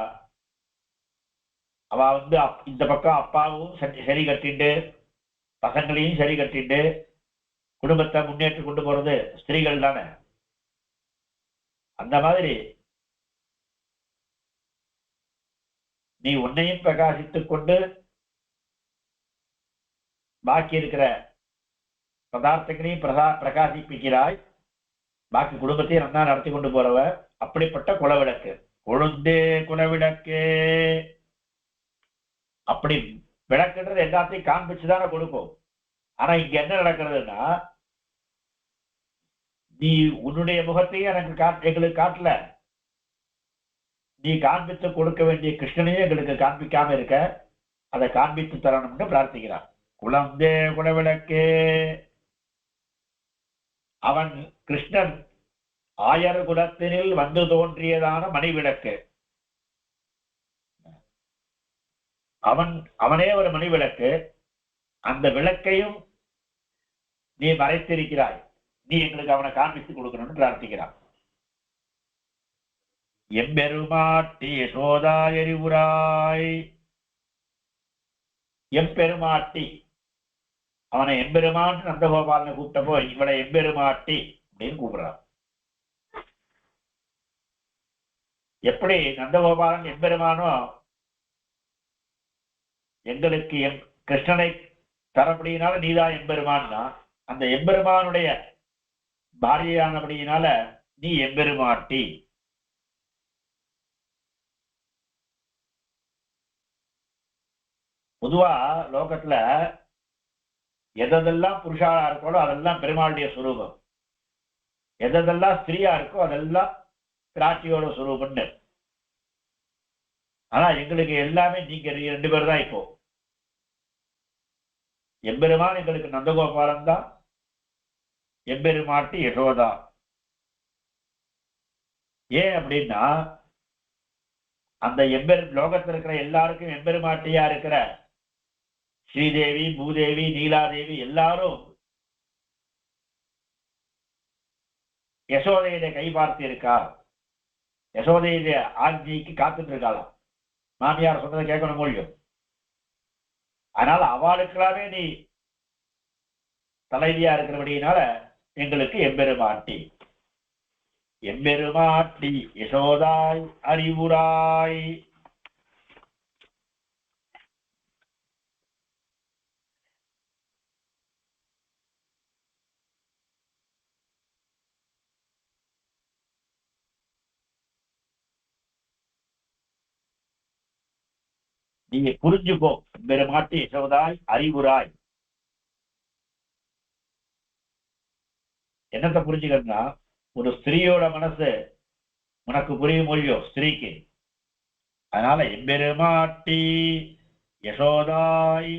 Speaker 1: அவ இந்த பக்கம் அப்பாவும் சரி கட்டிண்டு பசங்களையும் சரி கட்டிண்டு குடும்பத்தை முன்னேற்றி கொண்டு போறது ஸ்திரீகள் தானே. அந்த மாதிரி நீ உன்னையும் பிரகாசித்துக் கொண்டு பாக்கி இருக்கிற பதார்த்தங்களையும் பிரகாசிப்பிக்கிறாய், பாக்கி குடும்பத்தையும் நல்லா நடத்தி கொண்டு போறவ. அப்படிப்பட்ட குலவிளக்கு, கொழுந்தே குலவிளக்கே. அப்படி விளக்குன்றது எல்லாத்தையும் காண்பிச்சுதானே கொடுக்கும். ஆனா இங்க என்ன நடக்கிறதுனா, நீ உன்னுடைய முகத்தையும் எங்களுக்கு காட்டல, நீ காண்பித்து கொடுக்க வேண்டிய கிருஷ்ணனையும் எங்களுக்கு காண்பிக்காம இருக்க, அதை காண்பித்து தரணும்னு பிரார்த்திக்கிறான். குழந்தே குலவிளக்கே. அவன் கிருஷ்ணன் ஆயர் குலத்தினில் வந்து தோன்றியதான மணிவிளக்கு. அவனே ஒரு மணிவிளக்கு. அந்த விளக்கையும் நீ மறைத்திருக்கிறாய், நீ எங்களுக்கு அவனை காண்பித்து கொடுக்கணும்னு பிரார்த்திக்கிறான். எம்பெருமாட்டி யசோதாயறிவுராய். எம்பெருமாட்டி, அவனை எம்பெருமான் நந்தகோபாலனை கூப்பிட்டப்போ இவளை எம்பெருமாட்டி அப்படின்னு கூப்பிடுறான். எப்படி நந்தகோபாலன் எம்பெருமானோ எங்களுக்கு கிருஷ்ணனை தரப்படியினால நீதான் எம்பெருமான்னா, அந்த எம்பெருமானுடைய பாரியானபடியினால நீ எம்பெருமாட்டி. பொதுவா லோகத்துல எதெல்லாம் புருஷாலா இருக்கோ அதெல்லாம் பெருமாளுடைய சுரூபம், எதெல்லாம் ஸ்திரீயா இருக்கோ அதெல்லாம் பிராட்டியோட சுரூபம்னு. ஆனா எங்களுக்கு எல்லாமே நீங்க 2 பேர் தான். இப்போ எம்பெருமான் எங்களுக்கு நந்தகோபாலன் தான், எம்பெருமாட்டி யசோதா. ஏன் அப்படின்னா, அந்த லோகத்தில் இருக்கிற எல்லாருக்கும் எம்பெருமாட்டியா இருக்கிற ஸ்ரீதேவி, பூதேவி, நீலாதேவி எல்லாரும் யசோதையில கை பார்த்து இருக்கா, யசோதையில ஆஞ்சிக்கு காத்துட்டு இருக்காளாம். மாமியார் சொன்னதை கேட்கணும் முடியும். அதனால அவளுக்கெல்லாமே நீ தலைவியா இருக்கிறபடியினால எங்களுக்கு எம்பெருமாட்டி. எம்பெருமாட்டி யசோதாய் அறிவுராய். நீங்க புரிஞ்சுக்கோ, பெருமாட்டி யசோதாய் அறிவுராய். என்னத்தை புரிஞ்சுக்கணும்னா, ஒரு ஸ்திரீயோட மனசு உனக்கு புரியும் மொழியோ ஸ்திரீக்கு. அதனால எம்பெருமாட்டி யசோதாய்.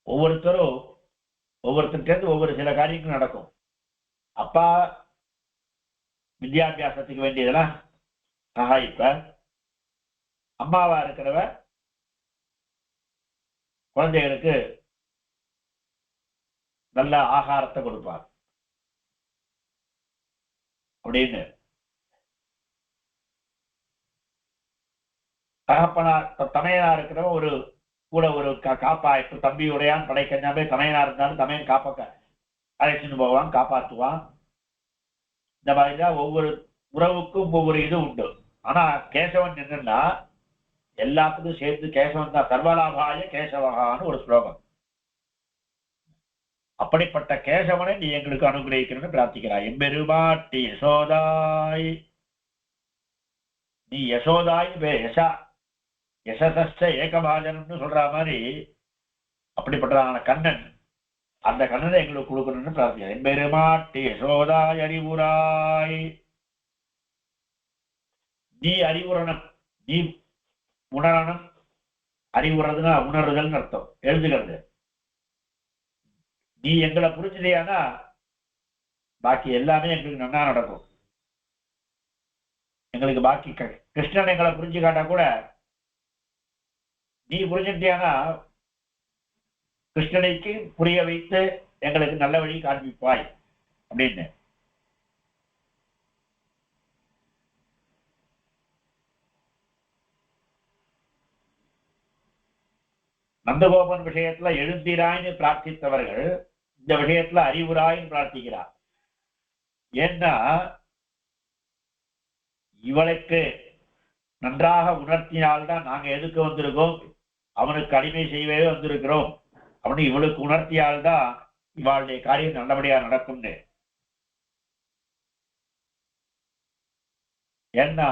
Speaker 1: ஒவ்வொருத்தருக்கு ஒவ்வொரு சில காரியங்கள் நடக்கும். அப்பா வித்யாபியாசத்துக்கு வேண்டியதெல்லாம் சகாயிப்ப, அம்மாவா இருக்கிறவ குழந்தைகளுக்கு நல்ல ஆகாரத்தை கொடுப்பார் அப்படின்னு. தகப்பனார் தமையனா இருக்கிறவன் ஒரு கூட ஒரு காப்பா, இப்ப தம்பி உடையான் படைக்கஞ்சாமே தமையனா இருந்தாலும் தமையன் காப்ப அழைச்சின்னு போவான், காப்பாற்றுவான். இந்த மாதிரிதான் ஒவ்வொரு உறவுக்கும் ஒவ்வொரு இது உண்டு. ஆனா கேசவன் என்னன்னா எல்லாத்துக்கும் சேர்த்து கேசவன் தான். சர்வலாபாய கேசவகான்னு ஒரு ஸ்லோகம். அப்படிப்பட்ட கேசவனை நீ எங்களுக்கு அனுகிரகிக்கணும்னு பிரார்த்திக்கிறாய். எம்பெருமாட்டி யசோதாய். நீ யசோதாய் யசச ஏகபாஜனம்னு சொல்ற மாதிரி அப்படிப்பட்டதான கண்ணன், அந்த கண்ணனை எங்களுக்கு கொடுக்கணும்னு பிரார்த்திக்கிறாய். எம்பெருமாட்டி யசோதாய் அறிவுராய். நீ அறிவுறணும், நீ உணரணும். அறிவுறதுன்னா உணர்தல் அர்த்தம், எழுதுகிறது. நீ எங்களை புரிஞ்சுதையானா பாக்கி எல்லாமே எங்களுக்கு நன்னா நடக்கும். எங்களுக்கு பாக்கி கிருஷ்ணன் எங்களை புரிஞ்சு காட்டா கூட நீ புரிஞ்சுட்டியானா கிருஷ்ணனைக்கு புரிய வைத்து எங்களுக்கு நல்ல வழி காண்பிப்பாய் அப்படின்னு. நந்தகோபன் விஷயத்துல எழுந்திராய்னு பிரார்த்தித்தவர்கள் இந்த விஷயத்துல அறிவுராய்னு பிரார்த்திக்கிறார். ஏன்னா இவளுக்கு நன்றாக உணர்த்தினால்தான் நாங்க எதுக்கு வந்திருக்கோம், அவனுக்கு அடிமை செய்யவே வந்திருக்கிறோம் அப்படின்னு இவளுக்கு உணர்த்தியால்தான் இவாளுடைய காரியம் நல்லபடியா நடக்கும்னு. ஏன்னா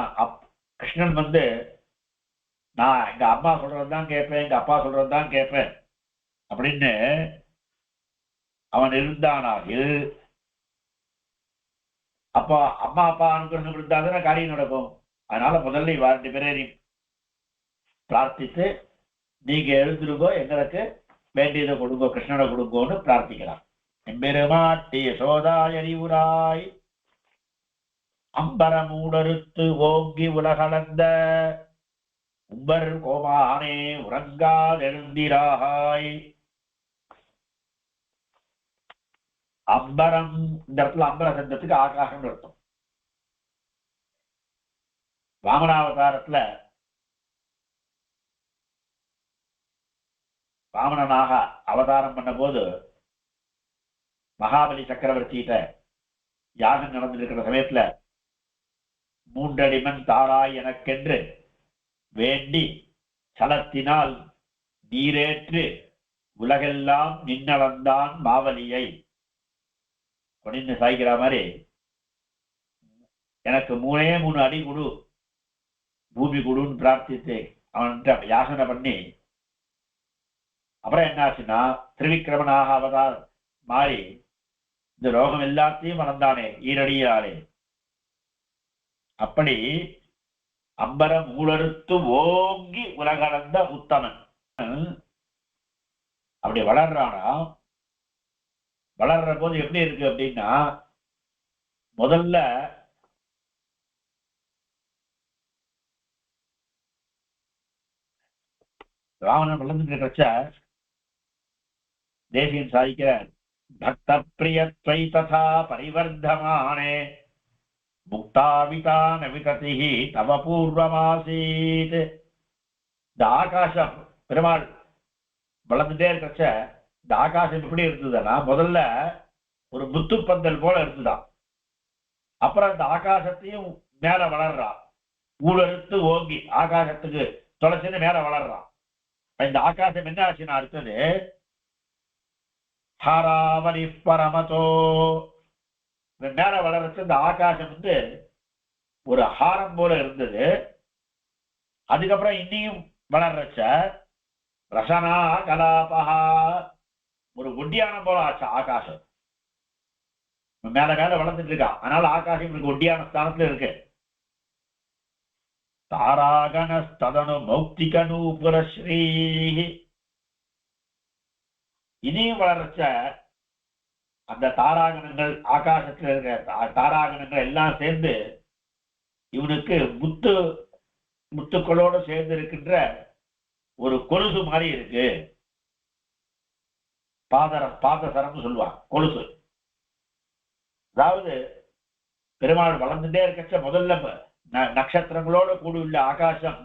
Speaker 1: கிருஷ்ணன் நான் எங்க அம்மா சொல்றதுதான் கேட்பேன், எங்க அப்பா சொல்றதுதான் கேட்பேன் அப்படின்னு அவன் இருந்தானாகில் அப்போ அம்மா அப்பா அனுகிரகம் இருந்தாதானே காரியம் நடக்கும். அதனால முதல்ல இவ 2 பேரையும் பிரார்த்தித்து நீங்க எழுந்திருங்கோ, எங்களுக்கு வேண்டியதை கொடுங்கோ, கிருஷ்ணனை கொடுங்கோன்னு பிரார்த்திக்கலாம். எம்பெருமாட்டி யசோதாய் அறிவுராய் அம்பரமூடறுத்து ஓங்கி உலகளந்த உம்பர் கோமானே உறங்காதெழுந்திராய். அம்பரம் இந்த இடத்துல அம்பர சந்தத்துக்கு ஆகாசம் அர்த்தம். வாமனாவதாரத்துல வாமனனாக அவதாரம் பண்ண போது மகாபலி சக்கரவர்த்தியிட்ட யாகம் நடந்திருக்கிற சமயத்துல 3 அடிமண் தாராய் எனக்கென்று வேண்டி சலத்தினால் நீரேற்று உலகெல்லாம் நின்னளந்தான் மாவலியை அப்படின்னு சாய்க்கிற மாதிரி எனக்கு 3 அடி கொடு, பூமி கொடுன்னு பிரார்த்தித்து அவன்கிட்ட யாசனை பண்ணி அப்புறம் என்னாச்சுன்னா திருவிக்கிரமனாக அவதார் மாறி இந்த ரோகம் எல்லாத்தையும் வளர்ந்தானே ஈரடியாலே. அப்படி அம்பரம் ஊழறுத்து ஓங்கி உலகளந்த உத்தமன் அப்படி வளர்றானா. வளர்ற போது எப்படி இருக்கு அப்படின்னா முதல்ல ராவணன் வளர்ந்துட்டு இருக்கிறச்ச தேசியன் சாதிக்கிற பக்த பிரியத்வை ததா பரிவர்த்தமானே முக்தாவிதான விததிஹி தவ பூர்வமாசீத். இந்த ஆகாசம் பெருமாள் வளர்ந்துட்டே இருக்கச்ச இந்த ஆகாசம் எப்படி இருந்ததுன்னா முதல்ல ஒரு முத்துப்பந்தல் போல இருந்துதான். அப்புறம் இந்த ஆகாசத்தையும் மேல வளர்றான், ஊழறுத்து ஓங்கி ஆகாசத்துக்கு தொலைச்சுன்னு மேல வளர்றான். இந்த ஆகாசம் என்ன ஆச்சுன்னா அடுத்தது ஹாராவலி பரமதோ. மேல வளர்றது இந்த ஆகாசம் ஒரு ஹாரம் போல இருந்தது. அதுக்கப்புறம் இன்னியும் வளர்றச்ச ரசனா கலாபகா ஒரு ஒட்டியானம் போல ஆச்சு ஆகாசம். மேல மேல வளர்ந்துட்டு இருக்கா, அதனால ஆகாசம் இவனுக்கு ஒட்டியான ஸ்தானத்துல இருக்கு. தாராகணஸ்ததனு மௌக்திக நூபுர ஸ்ரீ. இனியும் வளர்ச்ச அந்த தாராகணங்கள் ஆகாசத்துல இருக்கிற தாராகணங்கள் எல்லாம் சேர்ந்து இவனுக்கு முத்துக்களோடு சேர்ந்து இருக்கின்ற ஒரு கொலுசு மாதிரி இருக்கு. பாதசரம்னு சொல்லுவாங்க கொலுசு. அதாவது பெருமாள் வளர்ந்துட்டே இருக்கச்ச முதல்ல நட்சத்திரங்களோட கூடியுள்ள ஆகாசம்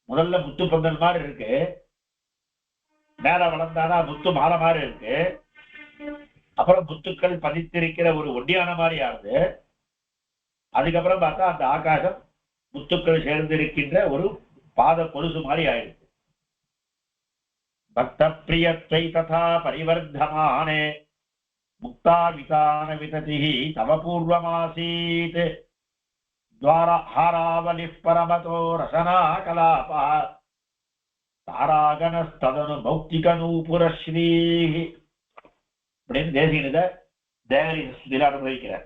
Speaker 1: முதல்ல முத்து பந்தல் மாதிரி இருக்கு. மேல வளர்ந்தானா முத்து மாலை மாதிரி இருக்கு. அப்புறம் முத்துக்கள் பதித்திருக்கிற ஒரு ஒட்டியான மாதிரி ஆகுது. அதுக்கப்புறம் பார்த்தா அந்த ஆகாசம் முத்துக்கள் சேர்ந்திருக்கின்ற ஒரு பாத கொலுசு மாதிரி ஆயிடுச்சு. பக்த பிரியத்வை ததா பரிவர்த்தமானே முக்தாவிதான விததிஹி தவ பூர்வமாசீத். துவாரஹாராவலி பரமதோ ரசனா கலாபா தாராகணஸ்ததனு மௌக்திக நூபுர ஸ்ரீ அப்படின்னு தேசிகனித தேவரி அனுபவிக்கிறார்.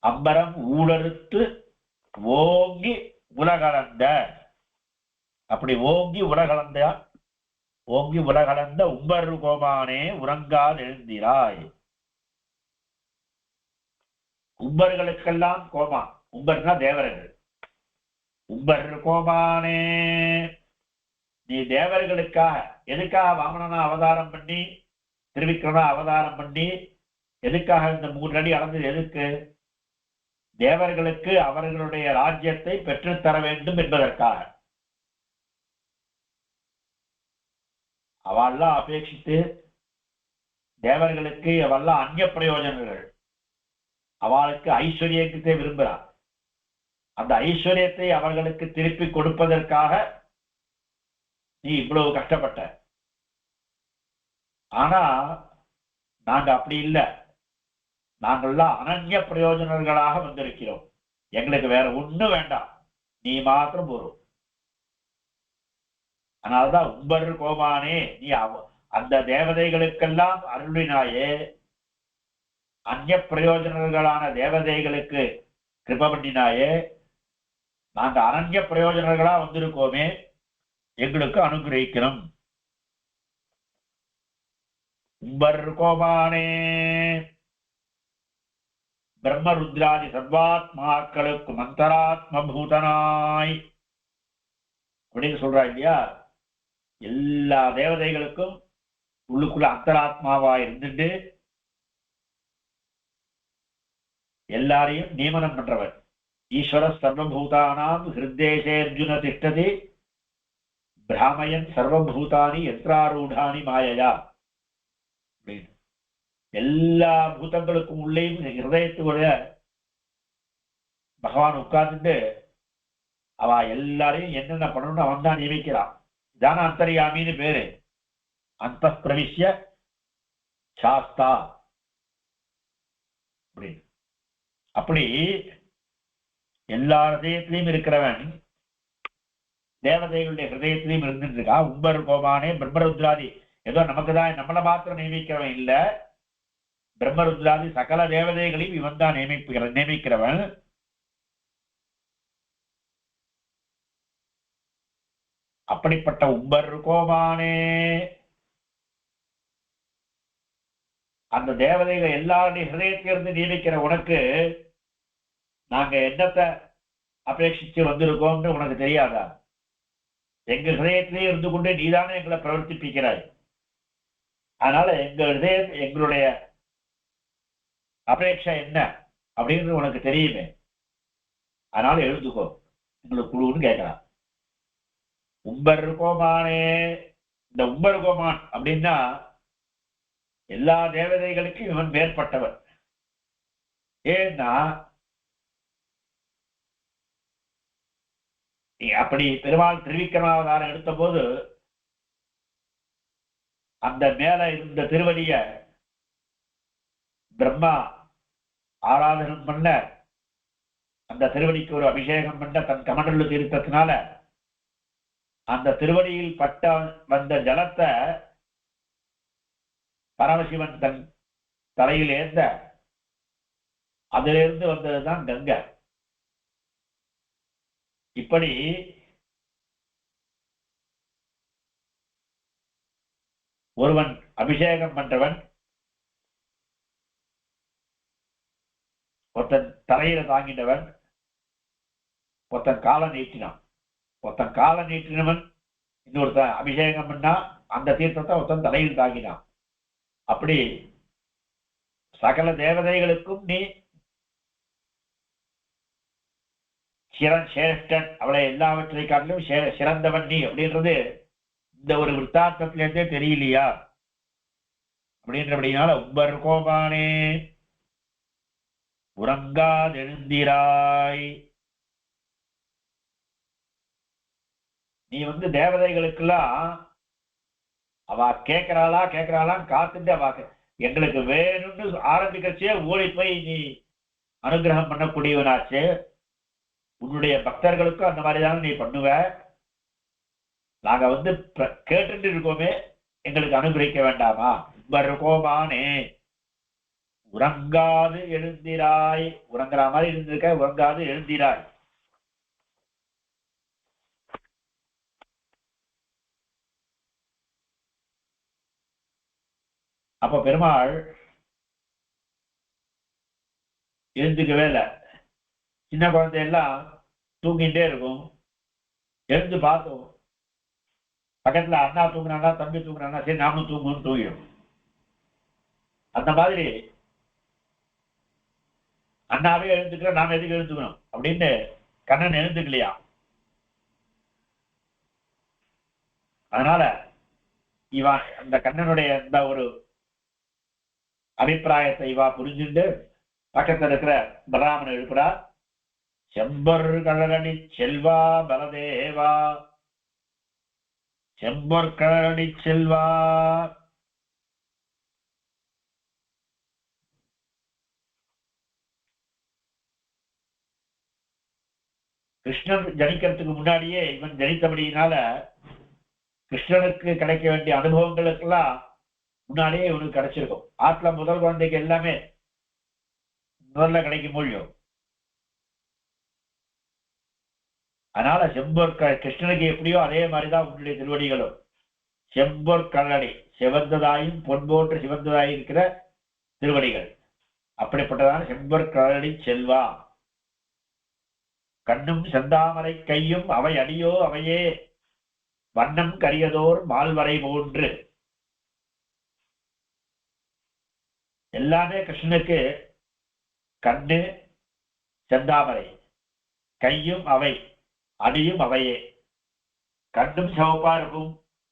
Speaker 1: அம்பரம் ஊழறுத்து ஓங்கி உலகளந்த. அப்படி ஓங்கி உலகளந்த உம்பர் கோமானே உறங்காது எழுந்திராய். உம்பர்களுக்கெல்லாம் கோமான், உம்பர்னா தேவர்கள். உம்பர் கோமானே நீ தேவர்களுக்காக எதுக்காக வாமனனா அவதாரம் பண்ணி திருவிக்கிரமனா அவதாரம் பண்ணி எதுக்காக இந்த 3 அடி அளந்தது எதுக்கு? தேவர்களுக்கு அவர்களுடைய ராஜ்யத்தை பெற்றுத்தர வேண்டும் என்பதற்காக. அவெல்லாம் அபேட்சித்து தேவர்களுக்கு அவெல்லாம் அந்நிய பிரயோஜனங்கள், அவளுக்கு ஐஸ்வர்யத்தை விரும்புகிறார். அந்த ஐஸ்வர்யத்தை அவர்களுக்கு திருப்பி கொடுப்பதற்காக நீ இவ்வளவு கஷ்டப்பட்ட. ஆனா நாங்க அப்படி இல்லை, நாங்கள்லாம் அனன்ய பிரயோஜனர்களாக வந்திருக்கிறோம். எங்களுக்கு வேற ஒண்ணும் வேண்டாம், நீ மாத்திரம் போறோம். அதனால்தான் உம்பர் கோமானே, நீ அந்த தேவதைகளுக்கெல்லாம் அருளினாயே, அந்நிய பிரயோஜனர்களான தேவதைகளுக்கு கிருப பண்ணினாயே, நாங்க அனன்ய பிரயோஜனர்களா வந்திருக்கோமே, எங்களுக்கு அனுகிரகிக்கணும். உம்பர் கோமானே, பிரம்மருத்ராதி சர்வாத்மாக்களுக்கு மந்தராத்ம பூதனாய் அப்படின்னு சொல்றா இல்லையா? எல்லா தேவதைகளுக்கும் உள்ளுக்குள்ள அந்தராத்மாவா இருந்துட்டு எல்லாரையும் நியமனம் பண்றவர். ஈஸ்வர சர்வபூதானாம் ஹிருதேசே அர்ஜுன திஷ்டதி பிராமயன் சர்வபூதானி யந்திராரூடானி மாயையா அப்படின்னு. எல்லா பூதங்களுக்கும் உள்ளேயும் ஹிருதயத்துடைய பகவான் உட்கார்ந்துட்டு அவ எல்லாரையும் என்னென்ன பண்ணணும்னு அவன் தான் நியமிக்கிறான். இதான அந்தர்யாமின்னு பேரு. அந்த பிரவிஷ்ய சாஸ்தா அப்படின்னு. அப்படி எல்லா ஹிருதயத்திலையும் இருக்கிறவன் தேவதைகளுடைய ஹிருதயத்திலையும் இருந்துட்டு இருக்கா. உம்பர் கோமானே பிரம்மருத்ராதி, ஏதோ நமக்கு தான் நம்மளை மாத்திரம் நியமிக்கிறவன் இல்ல, பிரம்மருத்ராதி சகல தேவதைகளையும் இவன் தான் நியமிக்கிறவன். அப்படிப்பட்ட உம்பர் கோமானே, அந்த தேவதைகள் எல்லாருடைய ஹிருதயத்திலிருந்து நியமிக்கிற உனக்கு நாங்க என்னத்தை அபேட்சிச்சு வந்திருக்கோம்னு உனக்கு தெரியாதா? எங்க ஹிருதயத்திலே இருந்து கொண்டு நீதானே எங்களை பிரவர்த்திப்பிக்கிறாய். அதனால எங்களுடைய அபேட்சை என்ன அப்படின்னு உனக்கு தெரியுமே, அதனால எழுதுக்கோ எங்களுக்கு குழுன்னு கேட்கிறான். உம்பர் கோமானே, இந்த உம்பர் கோமான் அப்படின்னா எல்லா தேவதைகளுக்கும் இவன் மேற்பட்டவன். ஏன்னா அப்படி பெருமாள் திருவிக்கிரமாவதாரம் எடுத்த போது அந்த மேல இருந்த திருவடிய பிரம்மா ஆராதனம் பண்ண, அந்த திருவடிக்கு ஒரு அபிஷேகம் பண்ண தன் கமண்டலு தீர்த்தத்தினால அந்த திருவடியில் பட்ட வந்த ஜலத்தை பரமசிவன் தன் தலையில் ஏந்த, அதிலிருந்து வந்ததுதான் கங்கை. இப்படி ஒருவன் அபிஷேகம் பண்றவன் ஒருத்தன் தலையில தாங்கினவன், ஒருத்தன் காலை நீட்டினான், ஒருத்தன் காலை நீட்டினவன் இன்னொருத்தன் அபிஷேகம் பண்ணா அந்த தீர்த்தத்தை ஒருத்தன் தலையில் தாங்கினான். அப்படி சகல தேவதைகளுக்கும் நீ சிரேஷ்டன், அவளை எல்லாவற்றை காட்டிலும் சிறந்தவன் நீ அப்படின்றது இந்த ஒரு விற்த்தாந்தத்திலிருந்தே தெரியலையா? அப்படின்றபடினால உம்பர் கோபானே உறங்காதெழுந்திராய், நீ தேவதைகளுக்கெல்லாம் அவ கேட்கிறாளான்னு காத்துட்டு அவ எங்களுக்கு வேணும்னு ஆரம்பிக்கிறச்சே ஓடி போய் நீ அனுகிரகம் பண்ணக்கூடியவனாச்சு. உன்னுடைய பக்தர்களுக்கும் அந்த மாதிரிதான் நீ பண்ணுவ. நாங்க கேட்டுட்டு இருக்கோமே, எங்களுக்கு அனுகிரகிக்க வேண்டாமா? கோபானே உறங்காது எழுந்திராய், உறங்குற மாதிரி இருந்திருக்க, உறங்காது எழுந்திராய். அப்ப பெருமாள் எழுந்துக்கவே இல்லை. சின்ன குழந்தையெல்லாம் தூங்கிட்டே இருக்கும். எழுந்து பார்த்தோம், பக்கத்துல அண்ணா தூங்குறானா தம்பி தூங்குறானா, சரி நாமும் தூங்குன்னு தூங்கிடும். அந்த மாதிரி அண்ணாவே எழுந்துக்கிற நாம எதுக்கு எழுந்துக்கணும் அப்படின்னு கண்ணன் எழுந்துக்கலையா. அதனால இவன் அந்த கண்ணனுடைய அந்த ஒரு அபிப்பிராயத்தை இவா புரிஞ்சுட்டு பக்கத்துல இருக்கிற பலராமன் எழுப்புறார். செம்பொர் கழனி செல்வா பலதேவா, செம்பொர் கழனி செல்வா. கிருஷ்ணன் ஜனிக்கிறதுக்கு முன்னாடியே இவன் ஜனித்தபடியினால கிருஷ்ணனுக்கு கிடைக்க வேண்டிய அனுபவங்களுக்கெல்லாம் முன்னாடியே இவனுக்கு கிடைச்சிருக்கும். ஆத்ல முதல் குழந்தைக்கு எல்லாமே முதல்ல கிடைக்கும் மொழியும். அதனால செம்பொர் கிருஷ்ணனுக்கு எப்படியோ அதே மாதிரிதான் உன்னுடைய திருவடிகளும். செம்பொர் கழனி, சிவந்ததாயும் பொன்போன்று சிவந்ததாயும் இருக்கிற திருவடிகள். அப்படிப்பட்டதான செம்பொர் கழனி செல்வா. கண்ணும் செந்தாமரை கையும் அவை அடியோ அவையே, வண்ணம் கரியதோர் மால்வரை போன்று. எல்லாமே கிருஷ்ணனுக்கு கண்ணு செந்தாமரை, கையும் அவை, அடியும் அவையே. கண்ணும் சிவப்பா இருக்கும்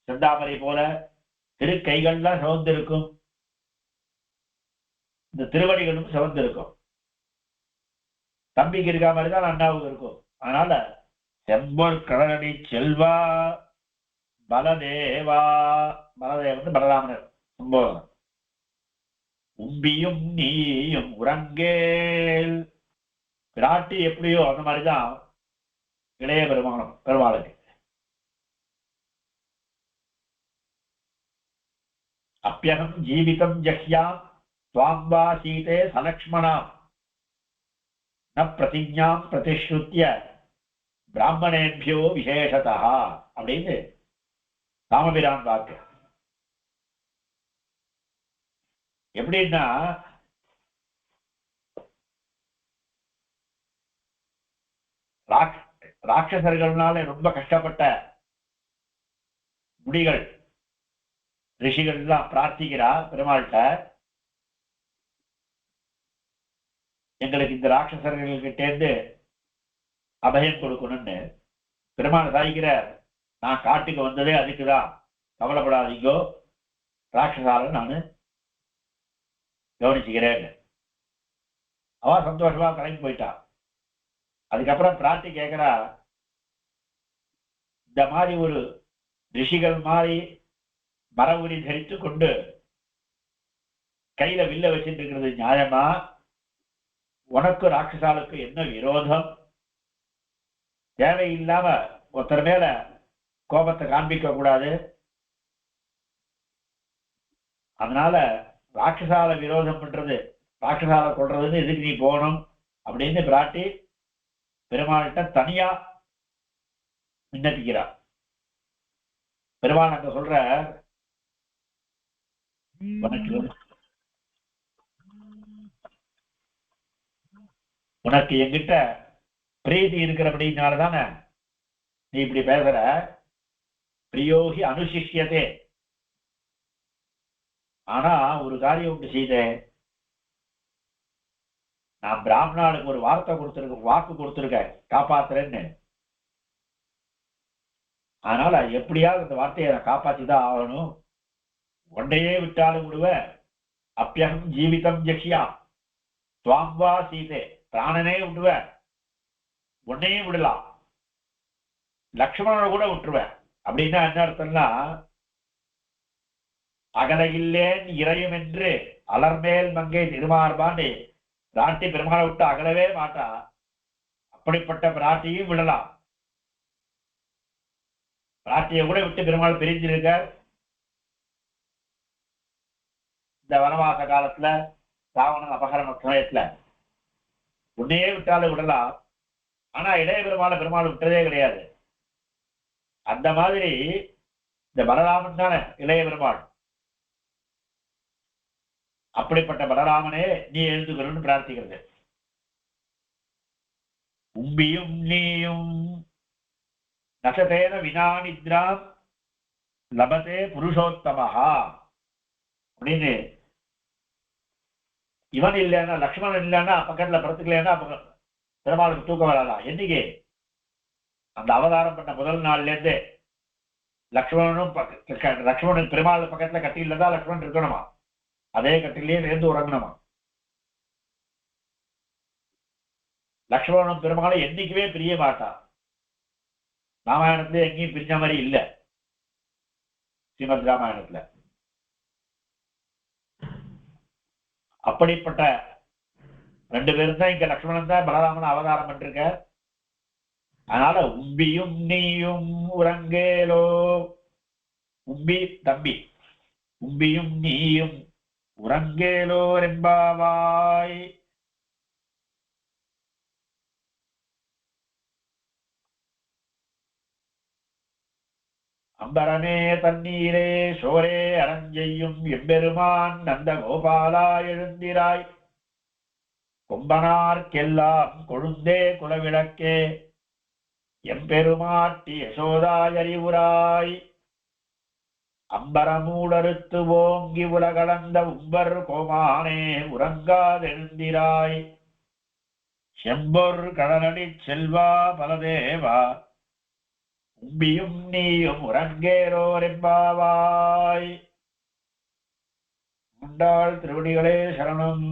Speaker 1: செந்தாமரை போல, திரு கைகள்லாம் சிவந்திருக்கும், இந்த திருவடிகளும் சிவந்திருக்கும். தம்பிக்கு இருக்கா மாதிரிதான் அண்ணாவுக்கு இருக்கும். அதனால செம்பொர் கழனி செல்வா பலதேவா. பலதேவன் பலராமனர் சம்போதனம். உம்பியும் நீயும் உறங்கேல். விராட்டி எப்படியோ அந்த மாதிரிதான் இளைய பெருமாளுக்கு. அப்பியகம் ஜீவிதம் ஜஹ்யாம் துவாம் வா சீதே சலக்ஷ்மணாம் ந பிரதிஜாம் பிரதிஸ்ருத்திய பிராமணேபியோ விசேஷதா அப்படின்னு ராமபிரான் வாக்கு. எப்படின்னா ராட்சசர்கள்னால ரொம்ப கஷ்டப்பட்ட முடிகள் ரிஷிகள் எல்லாம் பிரார்த்திக்கிறா பெருமாள்கிட்ட, எங்களுக்கு இந்த ராட்சசர்கள்கிட்டேருந்து அபயம் கொடுக்கணும்னு. பெருமாள் சாய்க்கிற, நான் காட்டுக்கு வந்ததே அதுக்குதான், கவலைப்படாதீங்கோ, ராட்சசால நான் கவனிச்சுக்கிறேன். அவ சந்தோஷமா கிளம்பி போயிட்டா. அதுக்கப்புறம் பிரார்த்தி கேட்கிறா, இந்த மாதிரி ஒரு ரிஷிகள் மாதிரி மரவுரி தரித்து கொண்டு கையில வில்ல வச்சுட்டு இருக்கிறது நியாயமா? உனக்கு ராட்சசாலுக்கு என்ன விரோதம்? தேவையில்லாம ஒருத்தர் மேல கோபத்தை காண்பிக்க கூடாது. அதனால ராட்சசால விரோதம் பண்றது, ராட்சசால கொள்றதுன்னு எதுக்கு நீ போகணும் அப்படின்னு பிராட்டி பெருமாள்கிட்ட தனியா விண்ணப்பிக்கிறார். பெருமாள் அங்க சொல்ற, உனக்கு என்கிட்ட பிரீதி இருக்கிறபடினாலதானே நீ இப்படி பேசுற. பிரியோகி அனுசிஷ்யதே. ஆனா ஒரு காரியம் உண்டு செய்தேன், நான் பிராமணாளுக்கு ஒரு வார்த்தை கொடுத்திருக்கேன், வாக்கு கொடுத்திருக்கேன், காப்பாத்துறேன்னு. அதனால எப்படியாவது அந்த வார்த்தையை நான் காப்பாத்திதான் ஆகணும். ஒன்றையே விட்டாலும் விடுவேன். அப்பியகம் ஜீவிதம் ஜக்ஷியா துவாம் வா சீதே. பிராணனே விடுவேன், உன்னையும் விடலாம், லக்ஷ்மணனை கூட விட்டுருவேன். அப்படின்னா என்ன அர்த்தம்னா, அகலையில்லேன் இறையும் என்று அலர்மேல் மங்கை திருமார்பாண்டு பிராட்டி பெருமாளை விட்டு அகலவே மாட்டா. அப்படிப்பட்ட பிராட்டியும் விடலாம். பிராட்டியை கூட விட்டு பெருமாள் பிரிஞ்சிருக்க. இந்த வனவாச காலத்துல ராவணன் அபகரண சமயத்துல உன்னையே விட்டாலும் விடலாம். ஆனா இளைய பெருமாள் விட்டதே கிடையாது. அந்த மாதிரி இந்த பலராமன் தானே இளைய பெருமாள். அப்படிப்பட்ட பலராமனே நீ எழுந்துக்கணும்னு பிரார்த்திக்கிறது. உம்பியும் நீயும் நசதேன வினானித்ராம் லபதே புருஷோத்தமஹா அப்படின்னு. இவன் இல்லைன்னா, லக்ஷ்மணன் இல்லைன்னா, பக்கத்துல படுத்துக்கலன்னா பெருமாளுக்கு தூக்கம் வராதா? என்னைக்கு அந்த அவதாரம் பண்ண முதல் நாள்ல இருந்து லக்ஷ்மணனும் லக்ஷ்மணன் பெருமாள் பக்கத்துல கட்டில தான் லக்ஷ்மணன் இருக்கணுமா, அதே கட்டிலேயே சேர்ந்து உறங்கணுமா. லக்ஷ்மணனும் பெருமாளும் என்னைக்குமே பிரிய மாட்டான். ராமாயணத்துல எங்கேயும் பிரிஞ்ச மாதிரி இல்ல. ஸ்ரீமத் ராமாயணத்துல அப்படிப்பட்ட ரெண்டு பேரும் தான் இங்க லக்ஷ்மணன் தான் பலராமன் அவதாரம் பண்ணிருக்க. அதனால உம்பியும் நீயும் உறங்கேலோ, உம்பி தம்பி, உம்பியும் நீயும் உறங்கேலோ ரெம்பாவாய். அம்பரமே தண்ணீரே சோரே அரஞ்செய்யும் எம்பெருமான் நந்த கோபாலா எழுந்திராய், கொம்பனார்க்கெல்லாம் கொழுந்தே குலவிளக்கே எம்பெருமாட்டி யசோதாய் அறிவுராய். அம்பரமூடறுத்து ஓங்கி உலகளந்த உம்பர் கோமானே உறங்காதெழுந்திராய், செம்பொர் கடலடி செல்வா பலதேவா உம்பியும் நீயும் உறங்கேரோ ரெம்பாவாய். முண்டாள் திருவடிகளே சரணம்.